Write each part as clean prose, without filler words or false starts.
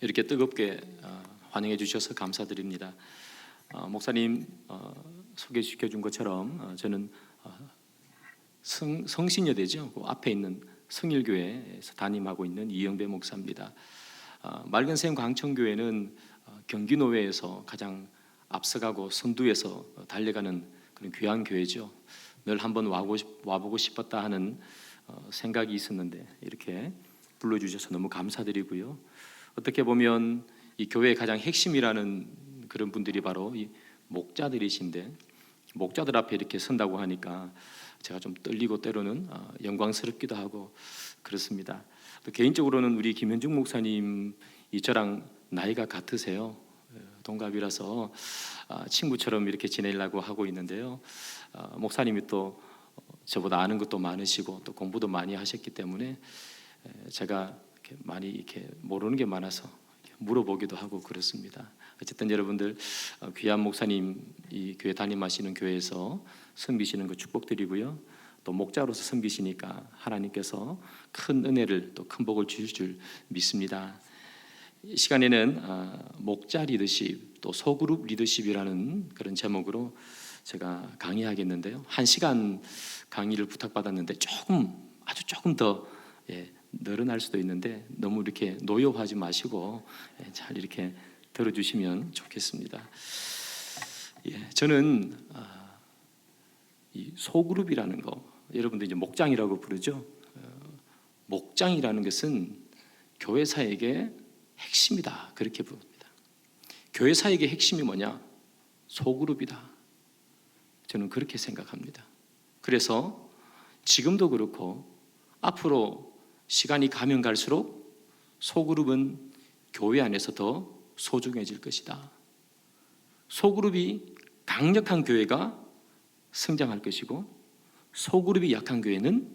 이렇게 뜨겁게 환영해 주셔서 감사드립니다. 목사님 소개시켜 준 것처럼 저는 성신여대죠. 그 앞에 있는 성일교회에서 담임하고 있는 이영배 목사입니다. 맑은샘 광천교회는 경기노회에서 가장 앞서가고 선두에서 달려가는 그런 귀한 교회죠. 늘 한번 와보고 싶었다 하는 생각이 있었는데 이렇게 불러주셔서 너무 감사드리고요. 어떻게 보면 이 교회의 가장 핵심이라는 그런 분들이 바로 이 목자들이신데, 목자들 앞에 이렇게 선다고 하니까 제가 좀 떨리고 때로는 영광스럽기도 하고 그렇습니다. 또 개인적으로는 우리 김현중 목사님이 저랑 나이가 같으세요. 동갑이라서 친구처럼 이렇게 지내려고 하고 있는데요. 목사님이 또 저보다 아는 것도 많으시고 또 공부도 많이 하셨기 때문에 제가 이렇게 많이 이렇게 모르는 게 많아서 물어보기도 하고 그렇습니다. 어쨌든 여러분들 귀한 목사님 이 교회 담임하시는 교회에서 섬기시는 거 축복드리고요. 또 목자로서 섬기시니까 하나님께서 큰 은혜를 또 큰 복을 주실 줄 믿습니다. 이 시간에는 목자 리더십 또 소그룹 리더십이라는 그런 제목으로 제가 강의하겠는데요. 1시간 강의를 부탁받았는데 아주 조금 더 늘어날 수도 있는데 너무 이렇게 노여워하지 마시고 잘 이렇게 들어주시면 좋겠습니다. 저는 이 소그룹이라는 거, 여러분들 이제 목장이라고 부르죠. 목장이라는 것은 교회 사역의 핵심이다, 그렇게 부릅니다. 교회 사역의 핵심이 뭐냐? 소그룹이다. 저는 그렇게 생각합니다. 그래서 지금도 그렇고 앞으로 시간이 가면 갈수록 소그룹은 교회 안에서 더 소중해질 것이다. 소그룹이 강력한 교회가 성장할 것이고 소그룹이 약한 교회는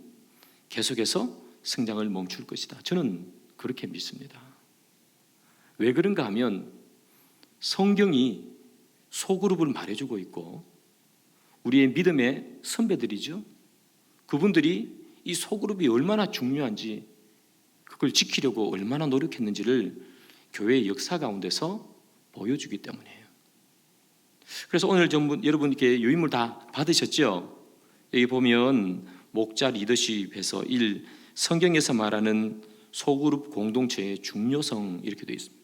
계속해서 성장을 멈출 것이다. 저는 그렇게 믿습니다. 왜 그런가 하면 성경이 소그룹을 말해주고 있고 우리의 믿음의 선배들이죠. 그분들이 이 소그룹이 얼마나 중요한지 그걸 지키려고 얼마나 노력했는지를 교회의 역사 가운데서 보여주기 때문이에요. 그래서 오늘 전부 여러분 이렇게 유인물 다 받으셨죠? 여기 보면 목자 리더십에서 성경에서 말하는 소그룹 공동체의 중요성 이렇게 되어 있습니다.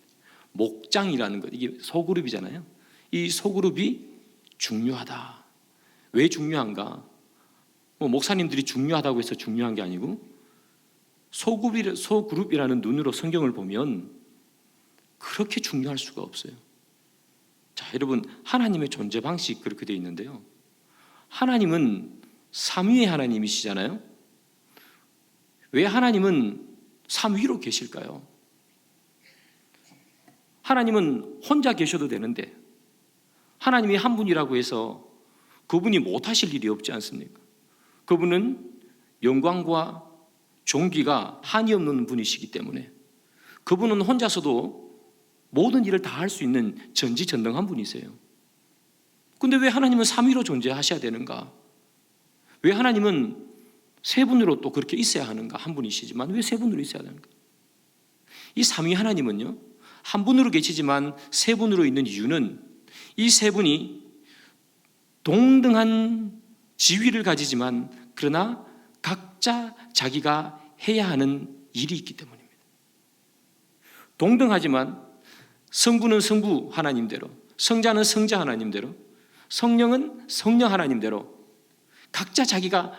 목장이라는 것, 이게 소그룹이잖아요. 이 소그룹이 중요하다. 왜 중요한가? 목사님들이 중요하다고 해서 중요한 게 아니고 소그룹이라는 눈으로 성경을 보면 그렇게 중요할 수가 없어요. 자, 여러분 하나님의 존재 방식 그렇게 되어 있는데요. 하나님은 삼위의 하나님이시잖아요. 왜 하나님은 삼위로 계실까요? 하나님은 혼자 계셔도 되는데 하나님이 한 분이라고 해서 그분이 못하실 일이 없지 않습니까? 그분은 영광과 존귀가 한이 없는 분이시기 때문에 그분은 혼자서도 모든 일을 다 할 수 있는 전지전능한 분이세요. 근데 왜 하나님은 삼위로 존재하셔야 되는가? 왜 하나님은 세 분으로 또 그렇게 있어야 하는가? 한 분이시지만 왜 세 분으로 있어야 하는가? 이 삼위 하나님은요, 한 분으로 계시지만 세 분으로 있는 이유는 이 세 분이 동등한 지위를 가지지만 그러나 각자 자기가 해야 하는 일이 있기 때문입니다. 동등하지만 성부는 성부 하나님대로, 성자는 성자 하나님대로, 성령은 성령 하나님대로 각자 자기가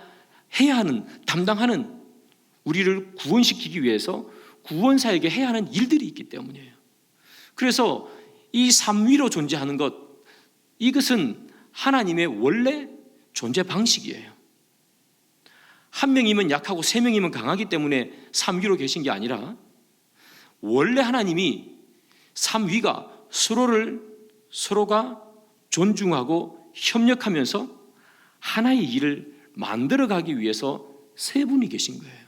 해야 하는, 담당하는, 우리를 구원시키기 위해서 구원사에게 해야 하는 일들이 있기 때문이에요. 그래서 이 삼위로 존재하는 것, 이것은 하나님의 원래 존재 방식이에요. 한 명이면 약하고 세 명이면 강하기 때문에 삼위로 계신 게 아니라 원래 하나님이 삼위가 서로가 존중하고 협력하면서 하나의 일을 만들어가기 위해서 세 분이 계신 거예요.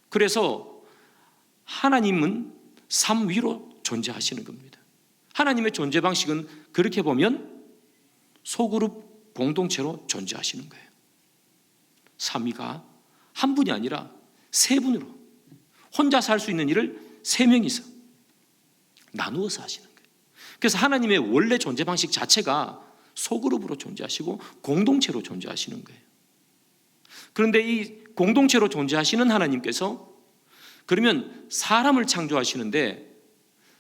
그래서 하나님은 삼위로 존재하시는 겁니다. 하나님의 존재 방식은 그렇게 보면 소그룹 공동체로 존재하시는 거예요. 삼위가 한 분이 아니라 세 분으로 혼자서 할 수 있는 일을 세 명이서 나누어서 하시는 거예요. 그래서 하나님의 원래 존재 방식 자체가 소그룹으로 존재하시고 공동체로 존재하시는 거예요. 그런데 이 공동체로 존재하시는 하나님께서 그러면 사람을 창조하시는데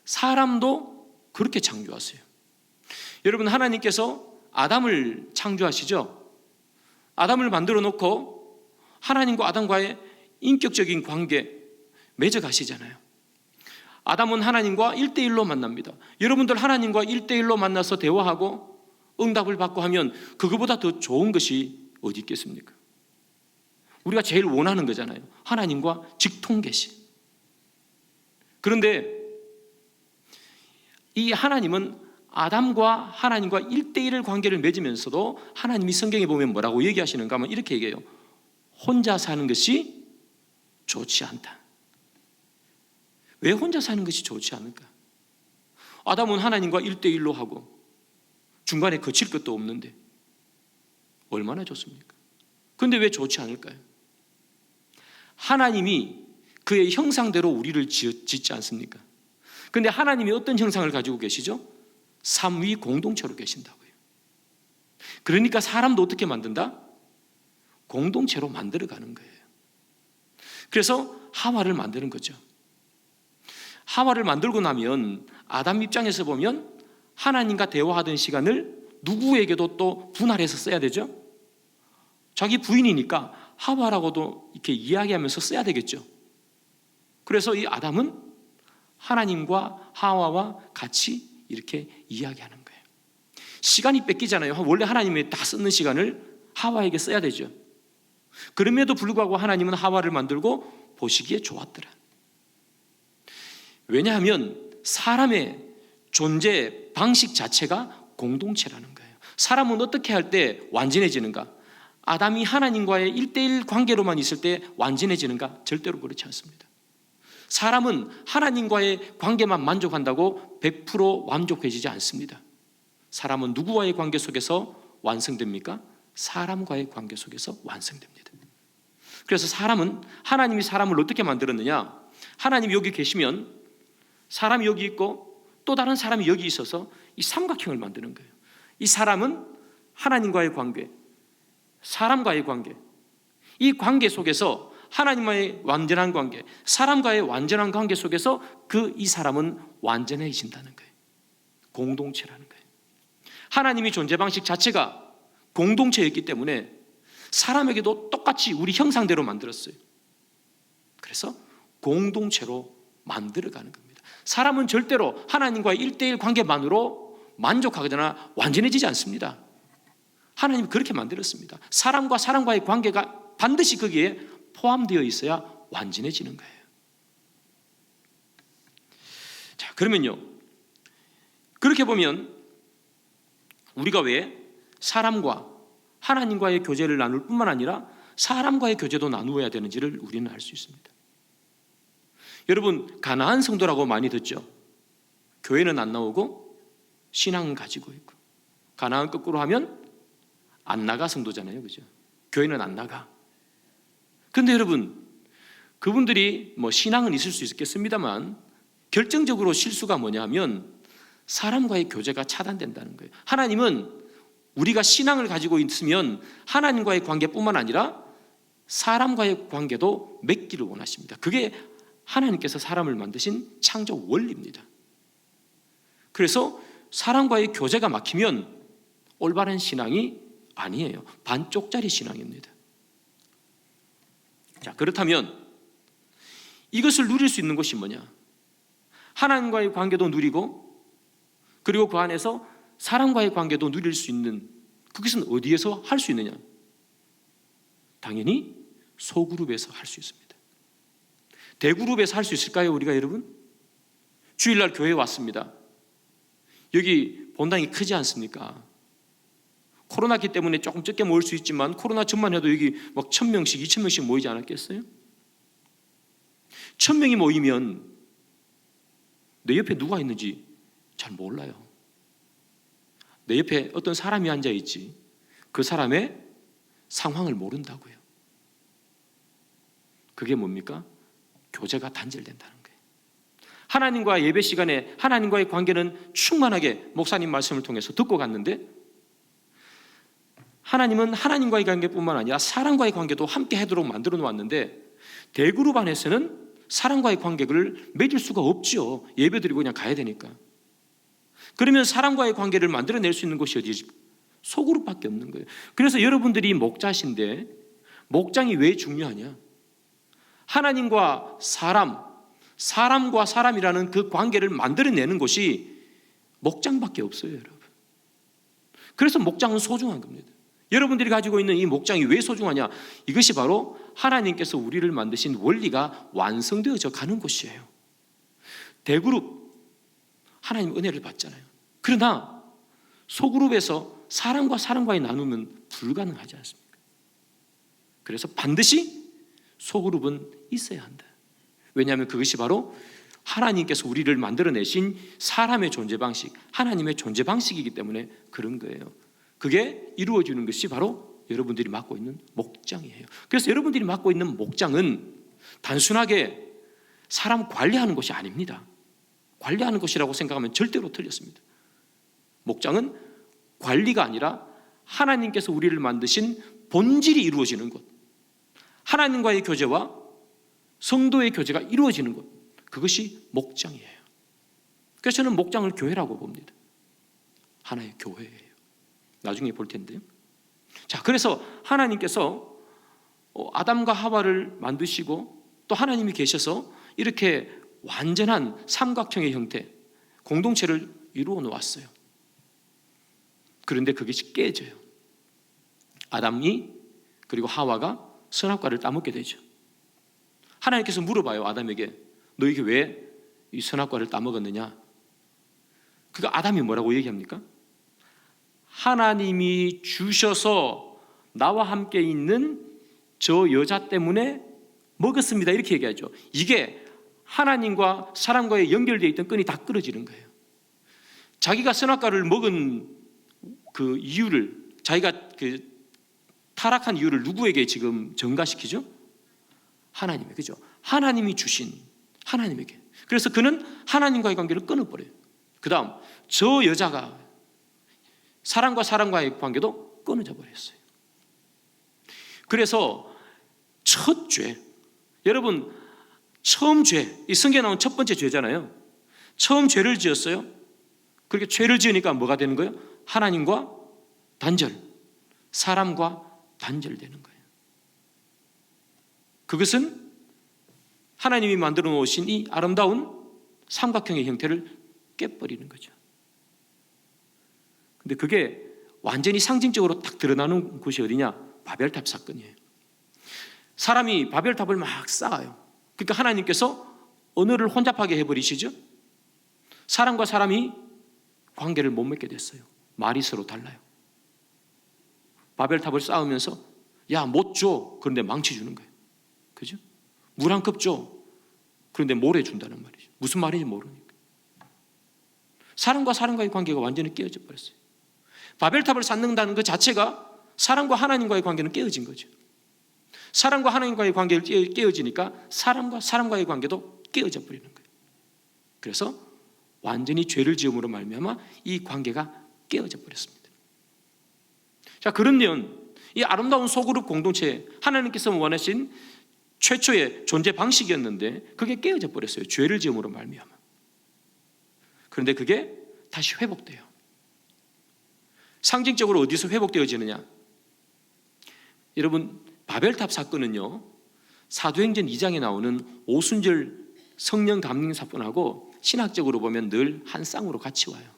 사람도 그렇게 창조하세요. 여러분, 하나님께서 아담을 창조하시죠. 아담을 만들어 놓고 하나님과 아담과의 인격적인 관계 맺어가시잖아요. 아담은 하나님과 1대1로 만납니다. 여러분들 하나님과 1대1로 만나서 대화하고 응답을 받고 하면 그거보다 더 좋은 것이 어디 있겠습니까? 우리가 제일 원하는 거잖아요. 하나님과 직통계시. 그런데 이 하나님은 아담과 하나님과 1대1의 관계를 맺으면서도 하나님이 성경에 보면 뭐라고 얘기하시는가 하면 이렇게 얘기해요. 혼자 사는 것이 좋지 않다. 왜 혼자 사는 것이 좋지 않을까? 아담은 하나님과 1대1로 하고 중간에 거칠 것도 없는데 얼마나 좋습니까? 그런데 왜 좋지 않을까요? 하나님이 그의 형상대로 우리를 짓지 않습니까? 그런데 하나님이 어떤 형상을 가지고 계시죠? 삼위 공동체로 계신다고요. 그러니까 사람도 어떻게 만든다? 공동체로 만들어가는 거예요. 그래서 하와를 만드는 거죠. 하와를 만들고 나면 아담 입장에서 보면 하나님과 대화하던 시간을 누구에게도 또 분할해서 써야 되죠. 자기 부인이니까 하와라고도 이렇게 이야기하면서 써야 되겠죠. 그래서 이 아담은 하나님과 하와와 같이 이렇게 이야기하는 거예요. 시간이 뺏기잖아요. 원래 하나님이 다 쓰는 시간을 하와에게 써야 되죠. 그럼에도 불구하고 하나님은 하와를 만들고 보시기에 좋았더라. 왜냐하면 사람의 존재 방식 자체가 공동체라는 거예요. 사람은 어떻게 할 때 완전해지는가? 아담이 하나님과의 1대1 관계로만 있을 때 완전해지는가? 절대로 그렇지 않습니다. 사람은 하나님과의 관계만 만족한다고 100% 완벽해지지 않습니다. 사람은 누구와의 관계 속에서 완성됩니까? 사람과의 관계 속에서 완성됩니다. 그래서 사람은 하나님이 사람을 어떻게 만들었느냐? 하나님이 여기 계시면 사람이 여기 있고 또 다른 사람이 여기 있어서 이 삼각형을 만드는 거예요. 이 사람은 하나님과의 관계, 사람과의 관계, 이 관계 속에서 하나님과의 완전한 관계, 사람과의 완전한 관계 속에서 이 사람은 완전해진다는 거예요. 공동체라는 거예요. 하나님이 존재 방식 자체가 공동체였기 때문에 사람에게도 똑같이 우리 형상대로 만들었어요. 그래서 공동체로 만들어가는 겁니다. 사람은 절대로 하나님과의 1대1 관계만으로 만족하거나 완전해지지 않습니다. 하나님이 그렇게 만들었습니다. 사람과 사람과의 관계가 반드시 거기에 포함되어 있어야 완전해지는 거예요. 자, 그러면요. 그렇게 보면 우리가 왜 사람과 하나님과의 교제를 나눌 뿐만 아니라 사람과의 교제도 나누어야 되는지를 우리는 알 수 있습니다. 여러분, 가나안 성도라고 많이 듣죠. 교회는 안 나오고 신앙은 가지고 있고, 가나안 거꾸로 하면 안 나가 성도잖아요, 그죠? 교회는 안 나가. 그런데 여러분, 그분들이 신앙은 있을 수 있겠습니다만 결정적으로 실수가 뭐냐면 사람과의 교제가 차단된다는 거예요. 하나님은 우리가 신앙을 가지고 있으면 하나님과의 관계뿐만 아니라 사람과의 관계도 맺기를 원하십니다. 그게 하나님께서 사람을 만드신 창조 원리입니다. 그래서 사람과의 교제가 막히면 올바른 신앙이 아니에요. 반쪽짜리 신앙입니다. 자, 그렇다면 이것을 누릴 수 있는 것이 뭐냐? 하나님과의 관계도 누리고 그리고 그 안에서 사람과의 관계도 누릴 수 있는 그것은 어디에서 할 수 있느냐? 당연히 소그룹에서 할 수 있습니다. 대그룹에서 할 수 있을까요, 우리가 여러분? 주일날 교회에 왔습니다. 여기 본당이 크지 않습니까? 코로나기 때문에 조금 적게 모일 수 있지만 코로나 전만 해도 여기 1,000명씩, 2,000명씩 모이지 않았겠어요? 1,000명이 모이면 내 옆에 누가 있는지 잘 몰라요. 내 옆에 어떤 사람이 앉아있지 그 사람의 상황을 모른다고요. 그게 뭡니까? 교제가 단절된다는 거예요. 하나님과 예배 시간에 하나님과의 관계는 충만하게 목사님 말씀을 통해서 듣고 갔는데, 하나님은 하나님과의 관계뿐만 아니라 사람과의 관계도 함께 하도록 만들어 놓았는데, 대그룹 안에서는 사람과의 관계를 맺을 수가 없죠. 예배드리고 그냥 가야 되니까. 그러면 사람과의 관계를 만들어낼 수 있는 곳이 어디지? 소그룹밖에 없는 거예요. 그래서 여러분들이 목자신데, 목장이 왜 중요하냐? 하나님과 사람, 사람과 사람이라는 그 관계를 만들어내는 곳이 목장밖에 없어요, 여러분. 그래서 목장은 소중한 겁니다. 여러분들이 가지고 있는 이 목장이 왜 소중하냐? 이것이 바로 하나님께서 우리를 만드신 원리가 완성되어져 가는 곳이에요. 대그룹, 하나님 은혜를 받잖아요. 그러나 소그룹에서 사람과 사람과의 나눔은 불가능하지 않습니까? 그래서 반드시 소그룹은 있어야 한다. 왜냐하면 그것이 바로 하나님께서 우리를 만들어내신 사람의 존재 방식, 하나님의 존재 방식이기 때문에 그런 거예요. 그게 이루어지는 것이 바로 여러분들이 맡고 있는 목장이에요. 그래서 여러분들이 맡고 있는 목장은 단순하게 사람 관리하는 것이 아닙니다. 관리하는 것이라고 생각하면 절대로 틀렸습니다. 목장은 관리가 아니라 하나님께서 우리를 만드신 본질이 이루어지는 것, 하나님과의 교제와 성도의 교제가 이루어지는 것, 그것이 목장이에요. 그래서 저는 목장을 교회라고 봅니다. 하나의 교회예요. 나중에 볼 텐데요. 자, 그래서 하나님께서 아담과 하와를 만드시고 또 하나님이 계셔서 이렇게 완전한 삼각형의 형태, 공동체를 이루어 놓았어요. 그런데 그것이 깨져요. 아담이 그리고 하와가 선악과를 따먹게 되죠. 하나님께서 물어봐요, 아담에게. 너에게 왜 이 선악과를 따먹었느냐? 그거 아담이 뭐라고 얘기합니까? 하나님이 주셔서 나와 함께 있는 저 여자 때문에 먹었습니다, 이렇게 얘기하죠. 이게 하나님과 사람과의 연결되어 있던 끈이 다 끊어지는 거예요. 자기가 선악과를 먹은 그 이유를, 자기가 그 타락한 이유를 누구에게 지금 전가시키죠? 하나님에게, 그죠? 하나님이 주신 하나님에게. 그래서 그는 하나님과의 관계를 끊어버려요. 그 다음 저 여자가 사람과 사람과의 관계도 끊어져 버렸어요. 그래서 첫 죄, 여러분 처음 죄, 이 성경에 나온 첫 번째 죄잖아요. 처음 죄를 지었어요. 그렇게 죄를 지으니까 뭐가 되는 거예요? 하나님과 단절, 사람과 단절되는 거예요. 그것은 하나님이 만들어 놓으신 이 아름다운 삼각형의 형태를 깨버리는 거죠. 근데 그게 완전히 상징적으로 딱 드러나는 곳이 어디냐? 바벨탑 사건이에요. 사람이 바벨탑을 막 쌓아요. 그러니까 하나님께서 언어를 혼잡하게 해버리시죠. 사람과 사람이 관계를 못 맺게 됐어요. 말이 서로 달라요. 바벨탑을 쌓으면서 야, 못 줘. 그런데 망치 주는 거예요. 그죠? 물 한 컵 줘. 그런데 모래 준다는 말이죠. 무슨 말인지 모르니까. 사람과 사람과의 관계가 완전히 깨어져 버렸어요. 바벨탑을 쌓는다는 것 자체가 사람과 하나님과의 관계는 깨어진 거죠. 사람과 하나님과의 관계를 깨어지니까 사람과 사람과의 관계도 깨어져 버리는 거예요. 그래서 완전히 죄를 지음으로 말미암아 이 관계가 깨어져 버렸습니다. 자, 그러면 이 아름다운 소그룹 공동체, 하나님께서 원하신 최초의 존재 방식이었는데 그게 깨어져 버렸어요. 죄를 지음으로 말미암아. 그런데 그게 다시 회복돼요. 상징적으로 어디서 회복되어지느냐? 여러분, 바벨탑 사건은요, 사도행전 2장에 나오는 오순절 성령 감림 사건하고 신학적으로 보면 늘 한 쌍으로 같이 와요.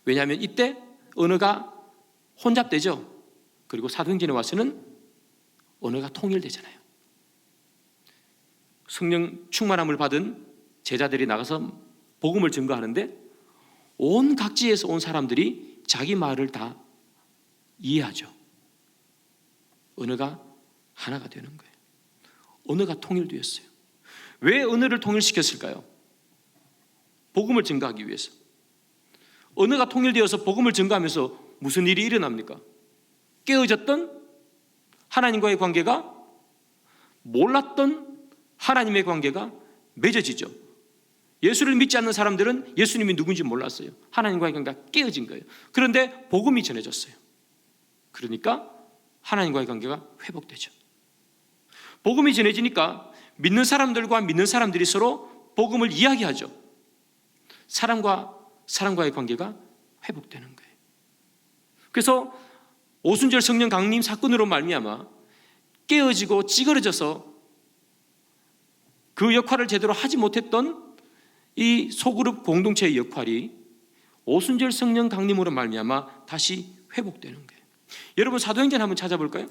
왜냐하면 이때 언어가 혼잡되죠. 그리고 사도행전에 와서는 언어가 통일되잖아요. 성령 충만함을 받은 제자들이 나가서 복음을 증거하는데 온 각지에서 온 사람들이 자기 말을 다 이해하죠. 언어가 하나가 되는 거예요. 언어가 통일되었어요. 왜 언어를 통일시켰을까요? 복음을 증거하기 위해서. 언어가 통일되어서 복음을 증거하면서 무슨 일이 일어납니까? 깨어졌던 하나님과의 관계가, 몰랐던 하나님의 관계가 맺어지죠. 예수를 믿지 않는 사람들은 예수님이 누군지 몰랐어요. 하나님과의 관계가 깨어진 거예요. 그런데 복음이 전해졌어요. 그러니까 하나님과의 관계가 회복되죠. 복음이 전해지니까 믿는 사람들과 믿는 사람들이 서로 복음을 이야기하죠. 사람과 사람과의 관계가 회복되는 거예요. 그래서 오순절 성령 강림 사건으로 말미암아 깨어지고 찌그러져서 그 역할을 제대로 하지 못했던 이 소그룹 공동체의 역할이 오순절 성령 강림으로 말미암아 다시 회복되는 거예요. 여러분 사도행전 한번 찾아볼까요?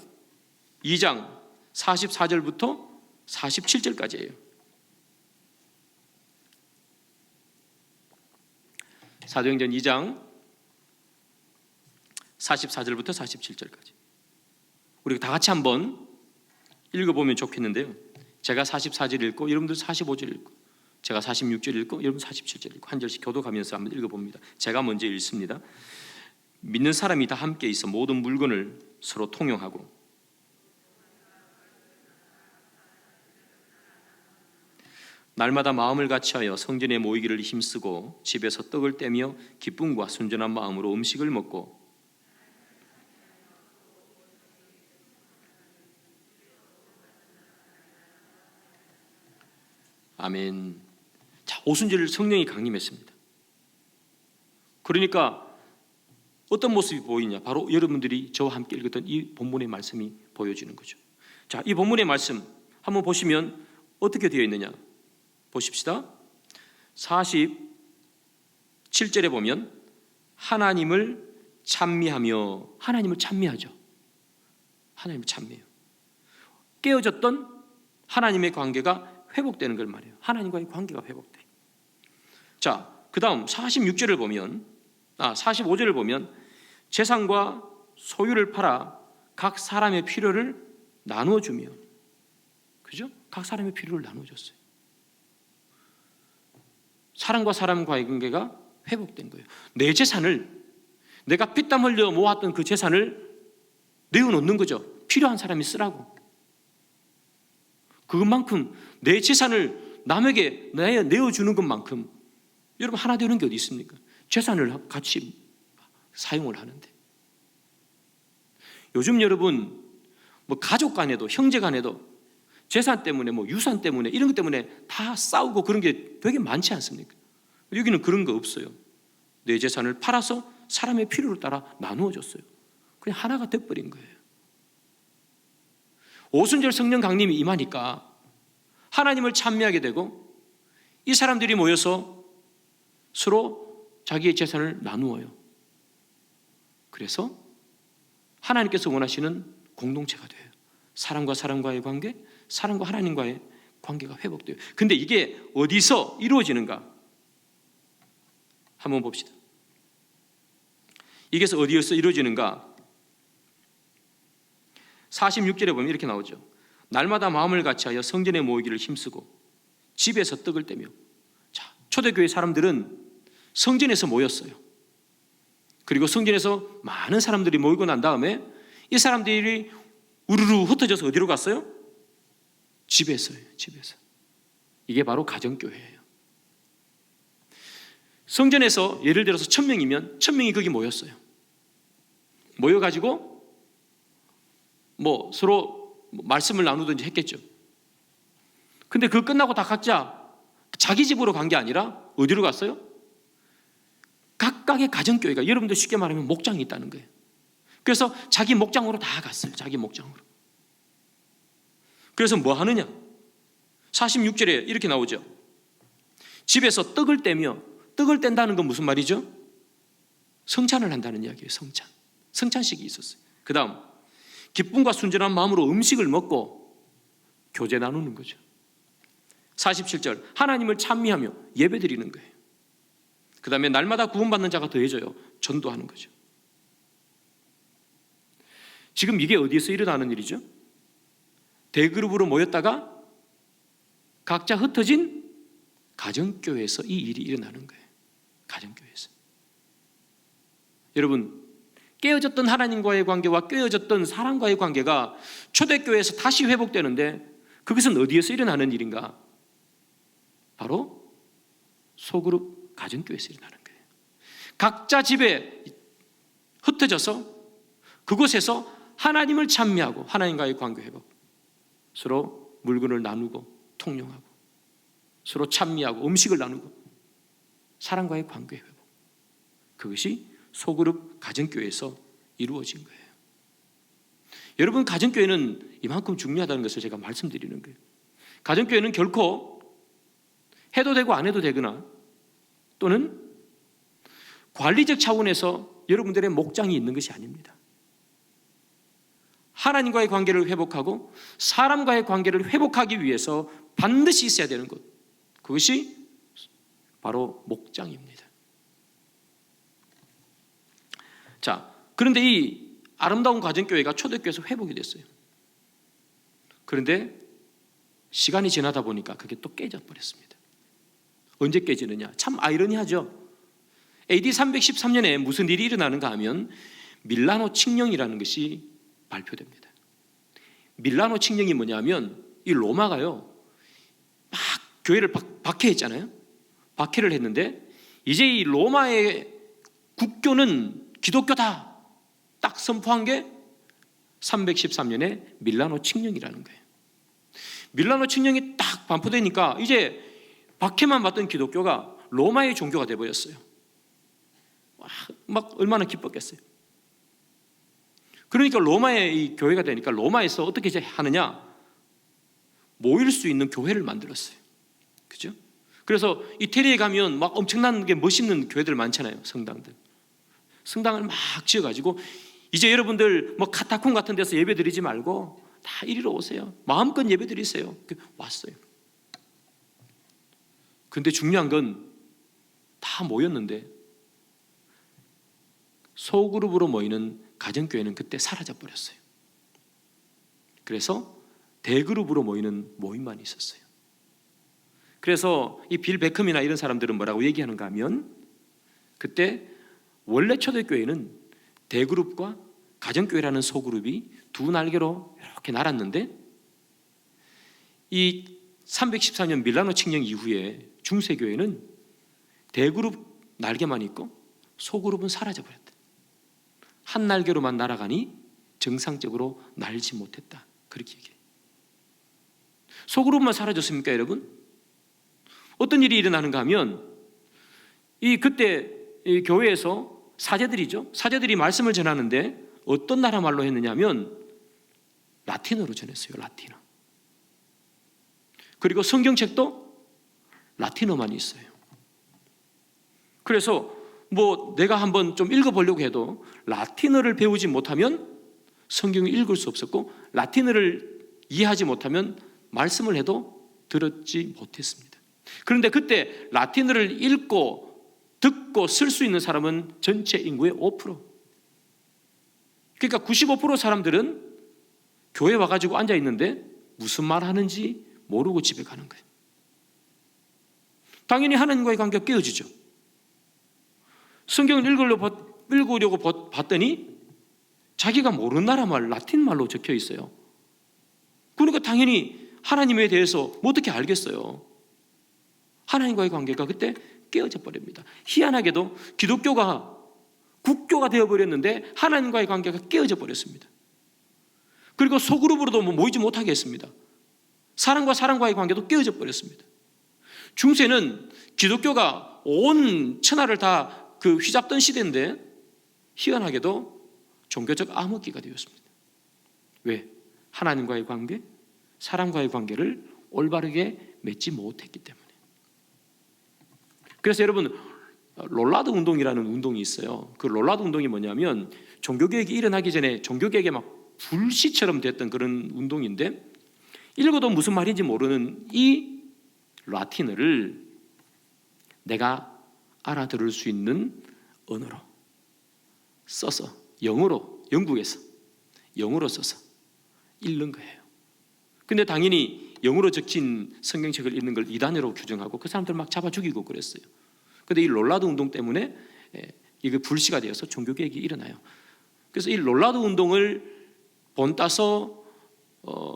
2장 44절부터 47절까지예요. 사도행전 2장 44절부터 47절까지. 우리 다 같이 한번 읽어보면 좋겠는데요. 제가 44절 읽고 여러분들 45절 읽고, 제가 46절 읽고 여러분 47절 읽고 한 절씩 교독하면서 한번 읽어봅니다. 제가 먼저 읽습니다. 믿는 사람이 다 함께 있어 모든 물건을 서로 통용하고 날마다 마음을 같이하여 성전에 모이기를 힘쓰고 집에서 떡을 떼며 기쁨과 순전한 마음으로 음식을 먹고 아멘. 자, 오순절 성령이 강림했습니다. 그러니까 어떤 모습이 보이냐? 바로 여러분들이 저와 함께 읽었던 이 본문의 말씀이 보여지는 거죠. 자, 이 본문의 말씀 한번 보시면 어떻게 되어 있느냐? 보십시다. 47절에 보면 하나님을 찬미하며, 하나님을 찬미하죠. 하나님을 찬미해요. 깨어졌던 하나님의 관계가 회복되는 걸 말해요. 하나님과의 관계가 회복돼. 자, 그 다음 46절을 보면, 45절을 보면 재산과 소유를 팔아 각 사람의 필요를 나누어 주며, 그죠? 각 사람의 필요를 나누어 줬어요. 사람과 사람과의 관계가 회복된 거예요. 내 재산을, 내가 피땀 흘려 모았던 그 재산을 내어놓는 거죠. 필요한 사람이 쓰라고. 그것만큼 내 재산을 남에게 내어주는 것만큼 여러분 하나 되는 게 어디 있습니까? 재산을 같이 사용을 하는데, 요즘 여러분 뭐 가족 간에도 형제 간에도 재산 때문에 뭐 유산 때문에 이런 것 때문에 다 싸우고 그런 게 되게 많지 않습니까? 여기는 그런 거 없어요. 내 재산을 팔아서 사람의 필요를 따라 나누어 줬어요. 그냥 하나가 돼버린 거예요. 오순절 성령 강림이 임하니까 하나님을 찬미하게 되고 이 사람들이 모여서 서로 자기의 재산을 나누어요. 그래서 하나님께서 원하시는 공동체가 돼요. 사람과 사람과의 관계, 사람과 하나님과의 관계가 회복돼요. 근데 이게 어디서 이루어지는가? 한번 봅시다. 이게 어디에서 이루어지는가? 46절에 보면 이렇게 나오죠. 날마다 마음을 같이하여 성전에 모이기를 힘쓰고 집에서 떡을 떼며. 자, 초대교회 사람들은 성전에서 모였어요. 그리고 성전에서 많은 사람들이 모이고 난 다음에 이 사람들이 우르르 흩어져서 어디로 갔어요? 집에서요. 집에서. 이게 바로 가정교회예요. 성전에서 예를 들어서 1000명이면 1000명이 거기 모였어요. 모여가지고 뭐 서로 말씀을 나누든지 했겠죠. 근데 그거 끝나고 다 각자 자기 집으로 간 게 아니라 어디로 갔어요? 각각의 가정교회가, 여러분들 쉽게 말하면 목장이 있다는 거예요. 그래서 자기 목장으로 다 갔어요. 자기 목장으로. 그래서 뭐 하느냐? 46절에 이렇게 나오죠. 집에서 떡을 떼며, 떡을 뗀다는 건 무슨 말이죠? 성찬을 한다는 이야기예요. 성찬. 성찬식이 있었어요. 그 다음 기쁨과 순전한 마음으로 음식을 먹고 교제 나누는 거죠. 47절 하나님을 찬미하며 예배드리는 거예요. 그 다음에 날마다 구원받는 자가 더해져요. 전도하는 거죠. 지금 이게 어디에서 일어나는 일이죠? 대그룹으로 모였다가 각자 흩어진 가정교회에서 이 일이 일어나는 거예요. 가정교회에서. 여러분, 깨어졌던 하나님과의 관계와 깨어졌던 사람과의 관계가 초대교회에서 다시 회복되는데 그것은 어디에서 일어나는 일인가? 바로 소그룹 가정교회에서 일어나는 거예요. 각자 집에 흩어져서 그곳에서 하나님을 찬미하고 하나님과의 관계 회복, 서로 물건을 나누고 통용하고 서로 찬미하고 음식을 나누고 사랑과의 관계 회복, 그것이 소그룹 가정교회에서 이루어진 거예요. 여러분, 가정교회는 이만큼 중요하다는 것을 제가 말씀드리는 거예요. 가정교회는 결코 해도 되고 안 해도 되거나 또는 관리적 차원에서 여러분들의 목장이 있는 것이 아닙니다. 하나님과의 관계를 회복하고 사람과의 관계를 회복하기 위해서 반드시 있어야 되는 것, 그것이 바로 목장입니다. 자, 그런데 이 아름다운 가정교회가 초대교회에서 회복이 됐어요. 그런데 시간이 지나다 보니까 그게 또 깨져버렸습니다. 언제 깨지느냐? 참 아이러니하죠. AD 313년에 무슨 일이 일어나는가 하면 밀라노 칙령이라는 것이 발표됩니다. 밀라노 칙령이 뭐냐면 이 로마가요 막 교회를 박해했잖아요. 박해를 했는데 이제 이 로마의 국교는 기독교다 딱 선포한 게 313년에 밀라노 칙령이라는 거예요. 밀라노 칙령이 딱 반포되니까 이제 박해만 받던 기독교가 로마의 종교가 되어버렸어요. 막 얼마나 기뻤겠어요. 그러니까 로마의 이 교회가 되니까 로마에서 어떻게 하느냐, 모일 수 있는 교회를 만들었어요. 그죠? 그래서 이태리에 가면 막 엄청난 게 멋있는 교회들 많잖아요. 성당들. 성당을 막 지어가지고 이제 여러분들 뭐 카타콤 같은 데서 예배 드리지 말고 다 이리로 오세요. 마음껏 예배 드리세요. 왔어요. 근데 중요한 건 다 모였는데 소그룹으로 모이는 가정교회는 그때 사라져 버렸어요. 그래서 대그룹으로 모이는 모임만 있었어요. 그래서 이 빌 베컴이나 이런 사람들은 뭐라고 얘기하는가 하면 그때 원래 초대교회는 대그룹과 가정교회라는 소그룹이 두 날개로 이렇게 날았는데 이 314년 밀라노 칙령 이후에 중세교회는 대그룹 날개만 있고 소그룹은 사라져버렸다. 한 날개로만 날아가니 정상적으로 날지 못했다. 그렇게 얘기해요. 소그룹만 사라졌습니까, 여러분? 어떤 일이 일어나는가 하면 그때 이 교회에서 사제들이죠. 사제들이 말씀을 전하는데 어떤 나라 말로 했느냐면 라틴어로 전했어요. 라틴어. 그리고 성경책도 라틴어만 있어요. 그래서 뭐 내가 한번 좀 읽어보려고 해도 라틴어를 배우지 못하면 성경을 읽을 수 없었고 라틴어를 이해하지 못하면 말씀을 해도 들었지 못했습니다. 그런데 그때 라틴어를 읽고 듣고 쓸 수 있는 사람은 전체 인구의 5%. 그러니까 95% 사람들은 교회 와가지고 앉아있는데 무슨 말 하는지 모르고 집에 가는 거예요. 당연히 하나님과의 관계가 깨어지죠. 성경을 읽으려고 봤더니 자기가 모르는 나라 말, 라틴 말로 적혀 있어요. 그러니까 당연히 하나님에 대해서 뭐 어떻게 알겠어요. 하나님과의 관계가 그때 깨어져 버립니다. 희한하게도 기독교가 국교가 되어버렸는데 하나님과의 관계가 깨어져 버렸습니다. 그리고 소그룹으로도 모이지 못하게 했습니다. 사람과의 관계도 깨어져 버렸습니다. 중세는 기독교가 온 천하를 다 휘잡던 시대인데 희한하게도 종교적 암흑기가 되었습니다. 왜? 하나님과의 관계, 사람과의 관계를 올바르게 맺지 못했기 때문에. 그래서 여러분, 롤라드 운동이라는 운동이 있어요. 그 롤라드 운동이 뭐냐면 종교개혁이 일어나기 전에 종교개혁이 막 불씨처럼 됐던 그런 운동인데 읽어도 무슨 말인지 모르는 이 라틴어를 내가 알아들을 수 있는 언어로 써서 영국에서 영어로 써서 읽는 거예요. 근데 당연히 영어로 적힌 성경책을 읽는 걸 이단으로 규정하고 그 사람들 막 잡아 죽이고 그랬어요. 근데 이 롤라드 운동 때문에 이게 불씨가 되어서 종교개혁이 일어나요. 그래서 이 롤라드 운동을 본따서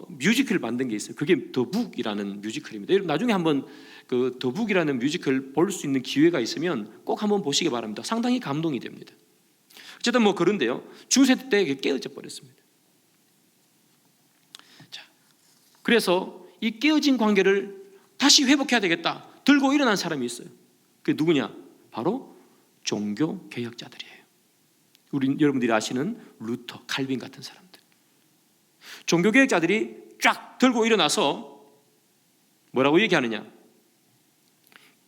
뮤지컬을 만든 게 있어요. 그게 더 북이라는 뮤지컬입니다. 여러분 나중에 한번 그 더북이라는 뮤지컬 볼 수 있는 기회가 있으면 꼭 한번 보시기 바랍니다. 상당히 감동이 됩니다. 어쨌든 뭐 그런데요, 중세 때 깨어져 버렸습니다. 자, 그래서 이 깨어진 관계를 다시 회복해야 되겠다 들고 일어난 사람이 있어요. 그게 누구냐? 바로 종교 개혁자들이에요. 여러분들이 아시는 루터, 칼빈 같은 사람들. 종교 개혁자들이 쫙 들고 일어나서 뭐라고 얘기하느냐?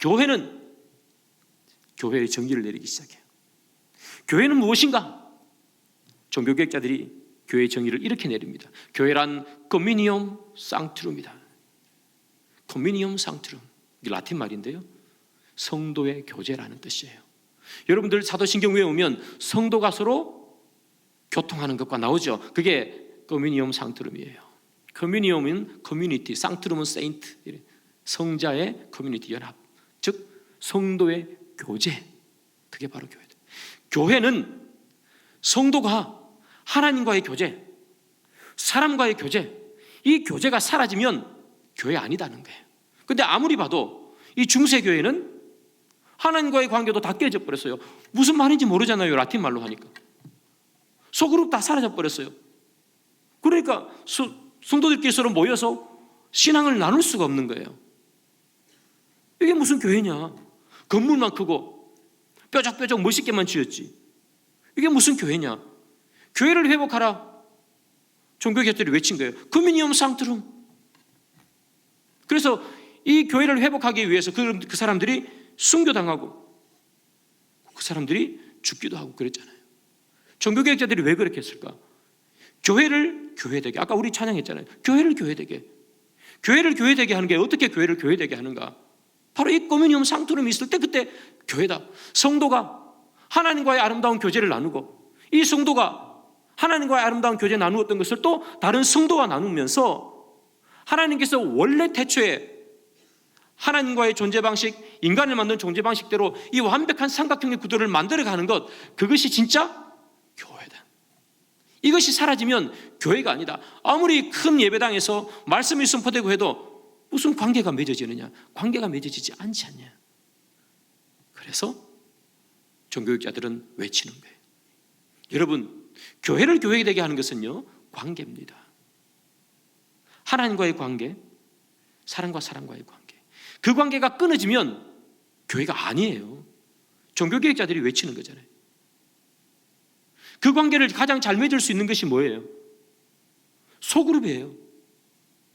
교회의 정의를 내리기 시작해요. 교회는 무엇인가? 종교 개혁자들이 교회의 정의를 이렇게 내립니다. 교회란 커뮤니엄 상트룸이다. 커뮤니엄 상트룸, 이게 라틴 말인데요, 성도의 교제라는 뜻이에요. 여러분들 사도신경 외우면 성도가 서로 교통하는 것과 나오죠. 그게 커뮤니엄 상트룸이에요. 커뮤니엄은 커뮤니티, 상트룸은 세인트, 성자의 커뮤니티 연합, 즉 성도의 교제, 그게 바로 교회다. 교회는 성도가 하나님과의 교제, 사람과의 교제, 이 교제가 사라지면 교회 아니다는 거예요. 근데 아무리 봐도 이 중세교회는 하나님과의 관계도 다 깨져 버렸어요. 무슨 말인지 모르잖아요, 라틴 말로 하니까. 소그룹 다 사라져 버렸어요. 그러니까 성도들끼리 서로 모여서 신앙을 나눌 수가 없는 거예요. 이게 무슨 교회냐? 건물만 크고 뾰족뾰족 멋있게만 지었지. 이게 무슨 교회냐? 교회를 회복하라. 종교개혁자들이 외친 거예요. 커뮤니엄 상트룸. 그래서 이 교회를 회복하기 위해서 그 사람들이 순교당하고 그 사람들이 죽기도 하고 그랬잖아요. 종교개혁자들이 왜 그렇게 했을까? 교회를 교회되게, 아까 우리 찬양했잖아요. 교회를 교회되게. 교회를 교회되게 하는 게 어떻게 교회를 교회되게 하는가? 바로 이 커뮤니엄 상트룸이 있을 때 그때 교회다. 성도가 하나님과의 아름다운 교제를 나누고, 이 성도가 하나님과의 아름다운 교제 나누었던 것을 또 다른 성도와 나누면서 하나님께서 원래 태초에 하나님과의 존재 방식, 인간을 만든 존재 방식대로 이 완벽한 삼각형의 구도를 만들어가는 것, 그것이 진짜 교회다. 이것이 사라지면 교회가 아니다. 아무리 큰 예배당에서 말씀이 선포되고 해도 무슨 관계가 맺어지느냐? 관계가 맺어지지 않지 않냐? 그래서 종교개혁자들은 외치는 거예요. 여러분, 교회를 교회되게 하는 것은요, 관계입니다. 하나님과의 관계, 사람과 사람과의 관계. 그 관계가 끊어지면 교회가 아니에요. 종교개혁자들이 외치는 거잖아요. 그 관계를 가장 잘 맺을 수 있는 것이 뭐예요? 소그룹이에요.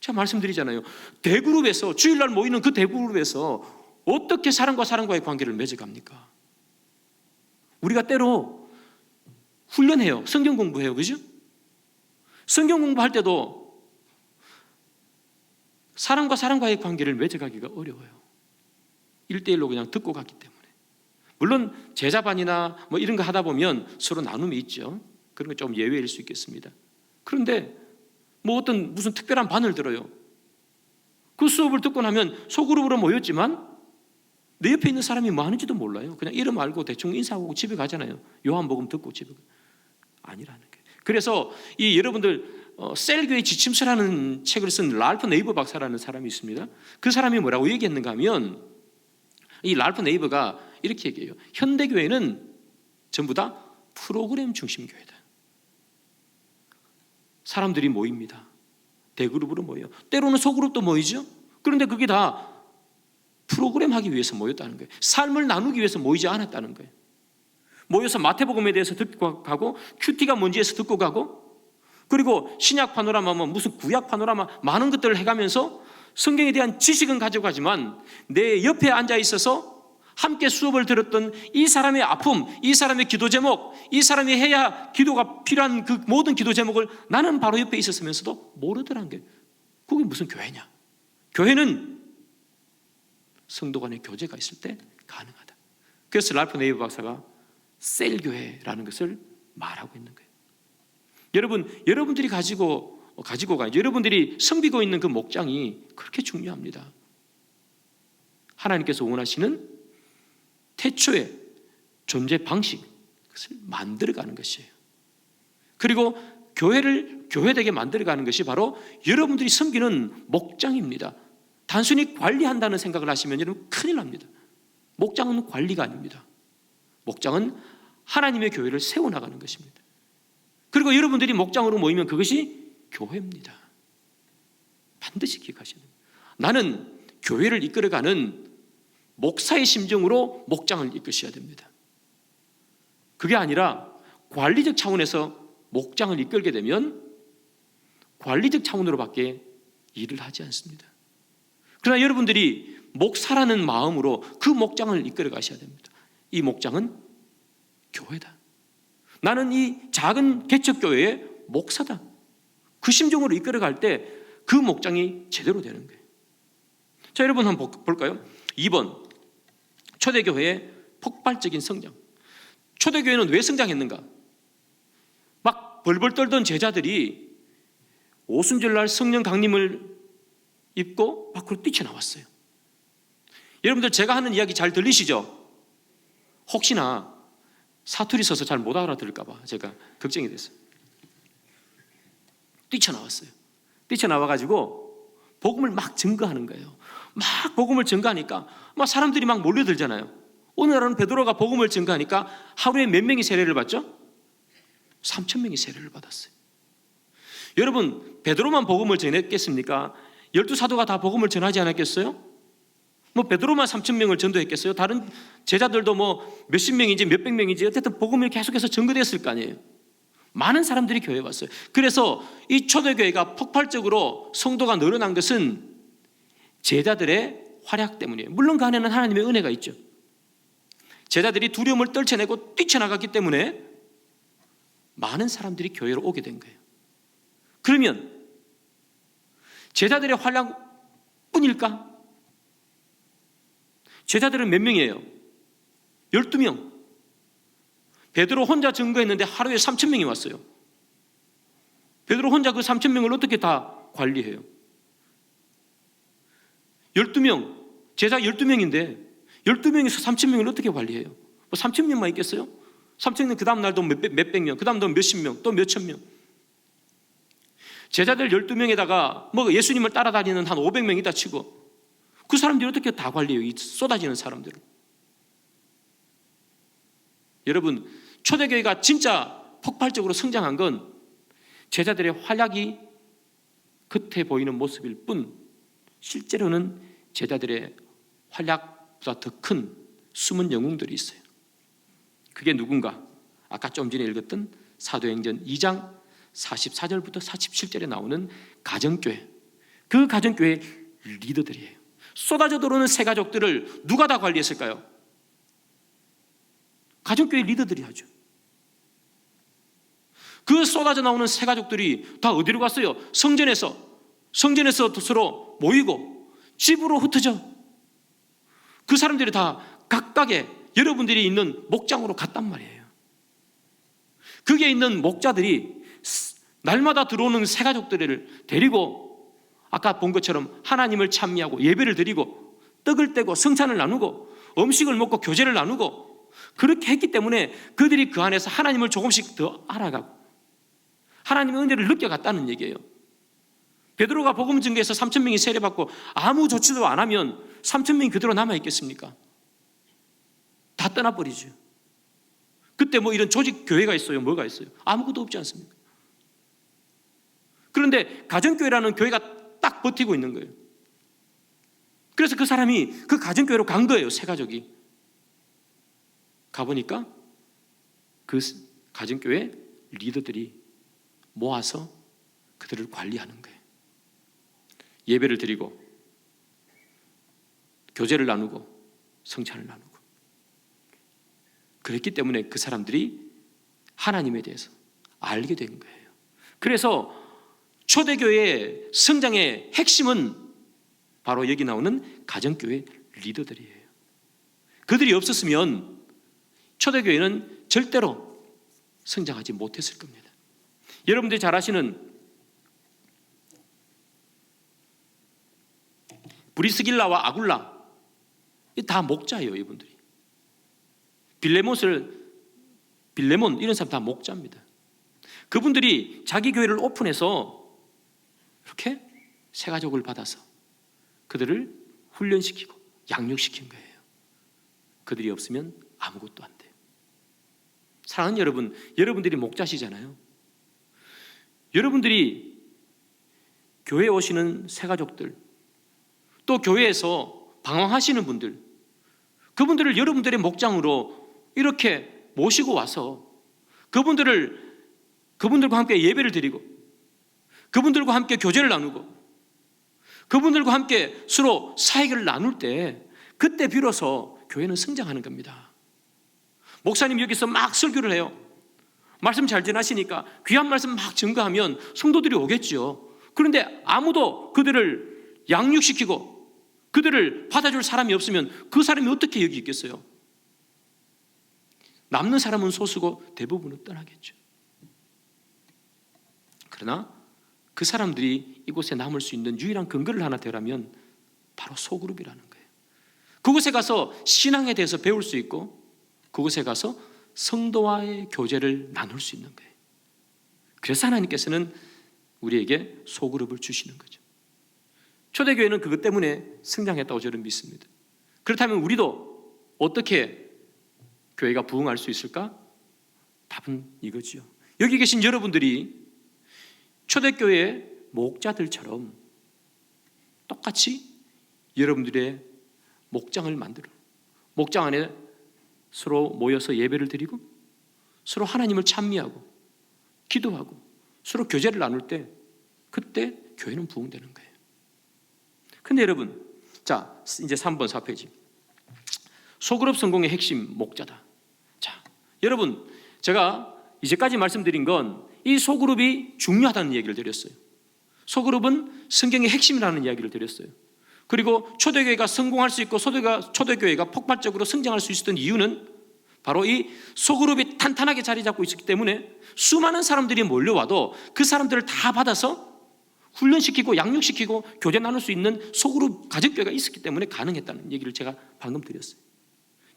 제가 말씀드리잖아요. 대그룹에서, 주일날 모이는 그 대그룹에서 어떻게 사람과 사람과의 관계를 맺어갑니까? 우리가 때로 훈련해요. 성경 공부해요. 그죠? 성경 공부할 때도 사람과 사람과의 관계를 맺어가기가 어려워요. 1대1로 그냥 듣고 갔기 때문에. 물론 제자반이나 뭐 이런 거 하다 보면 서로 나눔이 있죠. 그런 건 좀 예외일 수 있겠습니다. 그런데 뭐 어떤 무슨 특별한 반을 들어요. 그 수업을 듣고 나면 소그룹으로 모였지만 내 옆에 있는 사람이 뭐 하는지도 몰라요. 그냥 이름 알고 대충 인사하고 집에 가잖아요. 요한복음 듣고 집에 아니라는 거예요. 그래서 이 여러분들 셀교의 지침서라는 책을 쓴 랄프 네이버 박사라는 사람이 있습니다. 그 사람이 뭐라고 얘기했는가 하면, 이 랄프 네이버가 이렇게 얘기해요. 현대교회는 전부 다 프로그램 중심 교회다. 사람들이 모입니다. 대그룹으로 모여요. 때로는 소그룹도 모이죠. 그런데 그게 다 프로그램 하기 위해서 모였다는 거예요. 삶을 나누기 위해서 모이지 않았다는 거예요. 모여서 마태복음에 대해서 듣고 가고, 큐티가 뭔지에서 듣고 가고, 그리고 신약 파노라마, 무슨 구약 파노라마, 많은 것들을 해가면서 성경에 대한 지식은 가져가지만 내 옆에 앉아 있어서 함께 수업을 들었던 이 사람의 아픔, 이 사람의 기도 제목, 이 사람이 해야 기도가 필요한 그 모든 기도 제목을 나는 바로 옆에 있었으면서도 모르더란 게, 그게 무슨 교회냐? 교회는 성도 간의 교제가 있을 때 가능하다. 그래서 랄프 네이버 박사가 셀교회라는 것을 말하고 있는 거예요. 여러분들이 가지고 여러분들이 섬기고 있는 그 목장이 그렇게 중요합니다. 하나님께서 원하시는 태초의 존재 방식, 그것을 만들어가는 것이에요. 그리고 교회를 교회되게 만들어가는 것이 바로 여러분들이 섬기는 목장입니다. 단순히 관리한다는 생각을 하시면 여러분 큰일 납니다. 목장은 관리가 아닙니다. 목장은 하나님의 교회를 세워나가는 것입니다. 그리고 여러분들이 목장으로 모이면 그것이 교회입니다. 반드시 기억하셔야 됩니다. 나는 교회를 이끌어가는 목사의 심정으로 목장을 이끄셔야 됩니다. 그게 아니라 관리적 차원에서 목장을 이끌게 되면 관리적 차원으로밖에 일을 하지 않습니다. 그러나 여러분들이 목사라는 마음으로 그 목장을 이끌어 가셔야 됩니다. 이 목장은 교회다. 나는 이 작은 개척교회의 목사다. 그 심정으로 이끌어 갈 때 그 목장이 제대로 되는 거예요. 자, 여러분 한번 볼까요? 2번, 초대교회의 폭발적인 성장. 초대교회는 왜 성장했는가? 막 벌벌 떨던 제자들이 오순절날 성령 강림을 입고 밖으로 뛰쳐나왔어요. 여러분들 제가 하는 이야기 잘 들리시죠? 혹시나 사투리 써서 잘 못 알아들을까 봐 제가 걱정이 됐어요. 뛰쳐나왔어요. 뛰쳐나와가지고 복음을 막 증거하는 거예요. 막 복음을 증거하니까 막 사람들이 막 몰려들잖아요. 오늘날은 베드로가 복음을 증거하니까 하루에 몇 명이 세례를 받죠? 3,000명이 세례를 받았어요. 여러분, 베드로만 복음을 전했겠습니까? 12사도가 다 복음을 전하지 않았겠어요? 뭐 베드로만 3,000명을 전도했겠어요? 다른 제자들도 뭐 몇십 명인지 몇백 명인지 어쨌든 복음이 계속해서 전거됐을 거 아니에요. 많은 사람들이 교회에 왔어요. 그래서 이 초대교회가 폭발적으로 성도가 늘어난 것은 제자들의 활약 때문이에요. 물론 그 안에는 하나님의 은혜가 있죠. 제자들이 두려움을 떨쳐내고 뛰쳐나갔기 때문에 많은 사람들이 교회로 오게 된 거예요. 그러면 제자들의 활약뿐일까? 제자들은 몇 명이에요? 12명. 베드로 혼자 증거했는데 하루에 3,000명이 왔어요. 베드로 혼자 그 3,000명을 어떻게 다 관리해요? 12명, 제자 12명인데 12명에서 3,000명을 어떻게 관리해요? 뭐 3,000명만 있겠어요? 3,000명 그 다음 날도 몇백 명, 그 다음 또 몇십 명, 또 몇천 명. 제자들 12명에다가 뭐 예수님을 따라다니는 한 500명 있다 치고 그 사람들이 어떻게 다 관리해요? 이 쏟아지는 사람들을. 여러분, 초대교회가 진짜 폭발적으로 성장한 건 제자들의 활약이 겉에 보이는 모습일 뿐 실제로는 제자들의 활약보다 더 큰 숨은 영웅들이 있어요. 그게 누군가? 아까 좀 전에 읽었던 사도행전 2장 44절부터 47절에 나오는 가정교회. 그 가정교회 리더들이에요. 쏟아져 들어오는 새 가족들을 누가 다 관리했을까요? 가정교회 리더들이 하죠. 그 쏟아져 나오는 새 가족들이 다 어디로 갔어요? 성전에서 서로 모이고 집으로 흩어져. 그 사람들이 다 각각의 여러분들이 있는 목장으로 갔단 말이에요. 거기에 있는 목자들이 날마다 들어오는 새 가족들을 데리고 아까 본 것처럼 하나님을 찬미하고 예배를 드리고 떡을 떼고 성찬을 나누고 음식을 먹고 교제를 나누고 그렇게 했기 때문에 그들이 그 안에서 하나님을 조금씩 더 알아가고 하나님의 은혜를 느껴갔다는 얘기예요. 베드로가 복음 증거해서 3,000명이 세례받고 아무 조치도 안 하면 3,000명이 그대로 남아있겠습니까? 다 떠나버리죠. 그때 뭐 이런 조직 교회가 있어요? 뭐가 있어요? 아무것도 없지 않습니까? 그런데 가정교회라는 교회가 딱 버티고 있는 거예요. 그래서 그 사람이 그 가정교회로 간 거예요. 새 가족이. 가보니까 그 가정교회 리더들이 모아서 그들을 관리하는 거예요. 예배를 드리고 교제를 나누고 성찬을 나누고 그랬기 때문에 그 사람들이 하나님에 대해서 알게 된 거예요. 그래서 초대교회의 성장의 핵심은 바로 여기 나오는 가정교회 리더들이에요. 그들이 없었으면 초대교회는 절대로 성장하지 못했을 겁니다. 여러분들이 잘 아시는 브리스길라와 아굴라 다 목자예요. 이분들이 빌레몬 이런 사람 다 목자입니다. 그분들이 자기 교회를 오픈해서 이렇게 새 가족을 받아서 그들을 훈련시키고 양육시킨 거예요. 그들이 없으면 아무것도 안 돼요. 사랑하는 여러분, 여러분들이 목자시잖아요. 여러분들이 교회에 오시는 새가족들, 또 교회에서 방황하시는 분들, 그분들을 여러분들의 목장으로 이렇게 모시고 와서 그분들과 함께 예배를 드리고, 그분들과 함께 교제를 나누고, 그분들과 함께 서로 사역을 나눌 때, 그때 비로소 교회는 성장하는 겁니다. 목사님 여기서 막 설교를 해요. 말씀 잘 전하시니까 귀한 말씀 막 증거하면 성도들이 오겠죠. 그런데 아무도 그들을 양육시키고 그들을 받아줄 사람이 없으면 그 사람이 어떻게 여기 있겠어요? 남는 사람은 소수고 대부분은 떠나겠죠. 그러나 그 사람들이 이곳에 남을 수 있는 유일한 근거를 하나 되라면 바로 소그룹이라는 거예요. 그곳에 가서 신앙에 대해서 배울 수 있고, 그곳에 가서 성도와의 교제를 나눌 수 있는 거예요. 그래서 하나님께서는 우리에게 소그룹을 주시는 거죠. 초대교회는 그것 때문에 성장했다고 저는 믿습니다. 그렇다면 우리도 어떻게 교회가 부흥할 수 있을까? 답은 이거죠. 여기 계신 여러분들이 초대교회의 목자들처럼 똑같이 여러분들의 목장을 만들어, 목장 안에 서로 모여서 예배를 드리고 서로 하나님을 찬미하고 기도하고 서로 교제를 나눌 때, 그때 교회는 부흥되는 거예요. 근데 여러분, 자, 이제 3번 4페이지. 소그룹 성공의 핵심 목자다. 자, 여러분, 제가 이제까지 말씀드린 건 이 소그룹이 중요하다는 얘기를 드렸어요. 소그룹은 성경의 핵심이라는 이야기를 드렸어요. 그리고 초대교회가 성공할 수 있고 초대교회가 폭발적으로 성장할 수 있었던 이유는 바로 이 소그룹이 탄탄하게 자리 잡고 있었기 때문에 수많은 사람들이 몰려와도 그 사람들을 다 받아서 훈련시키고 양육시키고 교제 나눌 수 있는 소그룹 가족교회가 있었기 때문에 가능했다는 얘기를 제가 방금 드렸어요.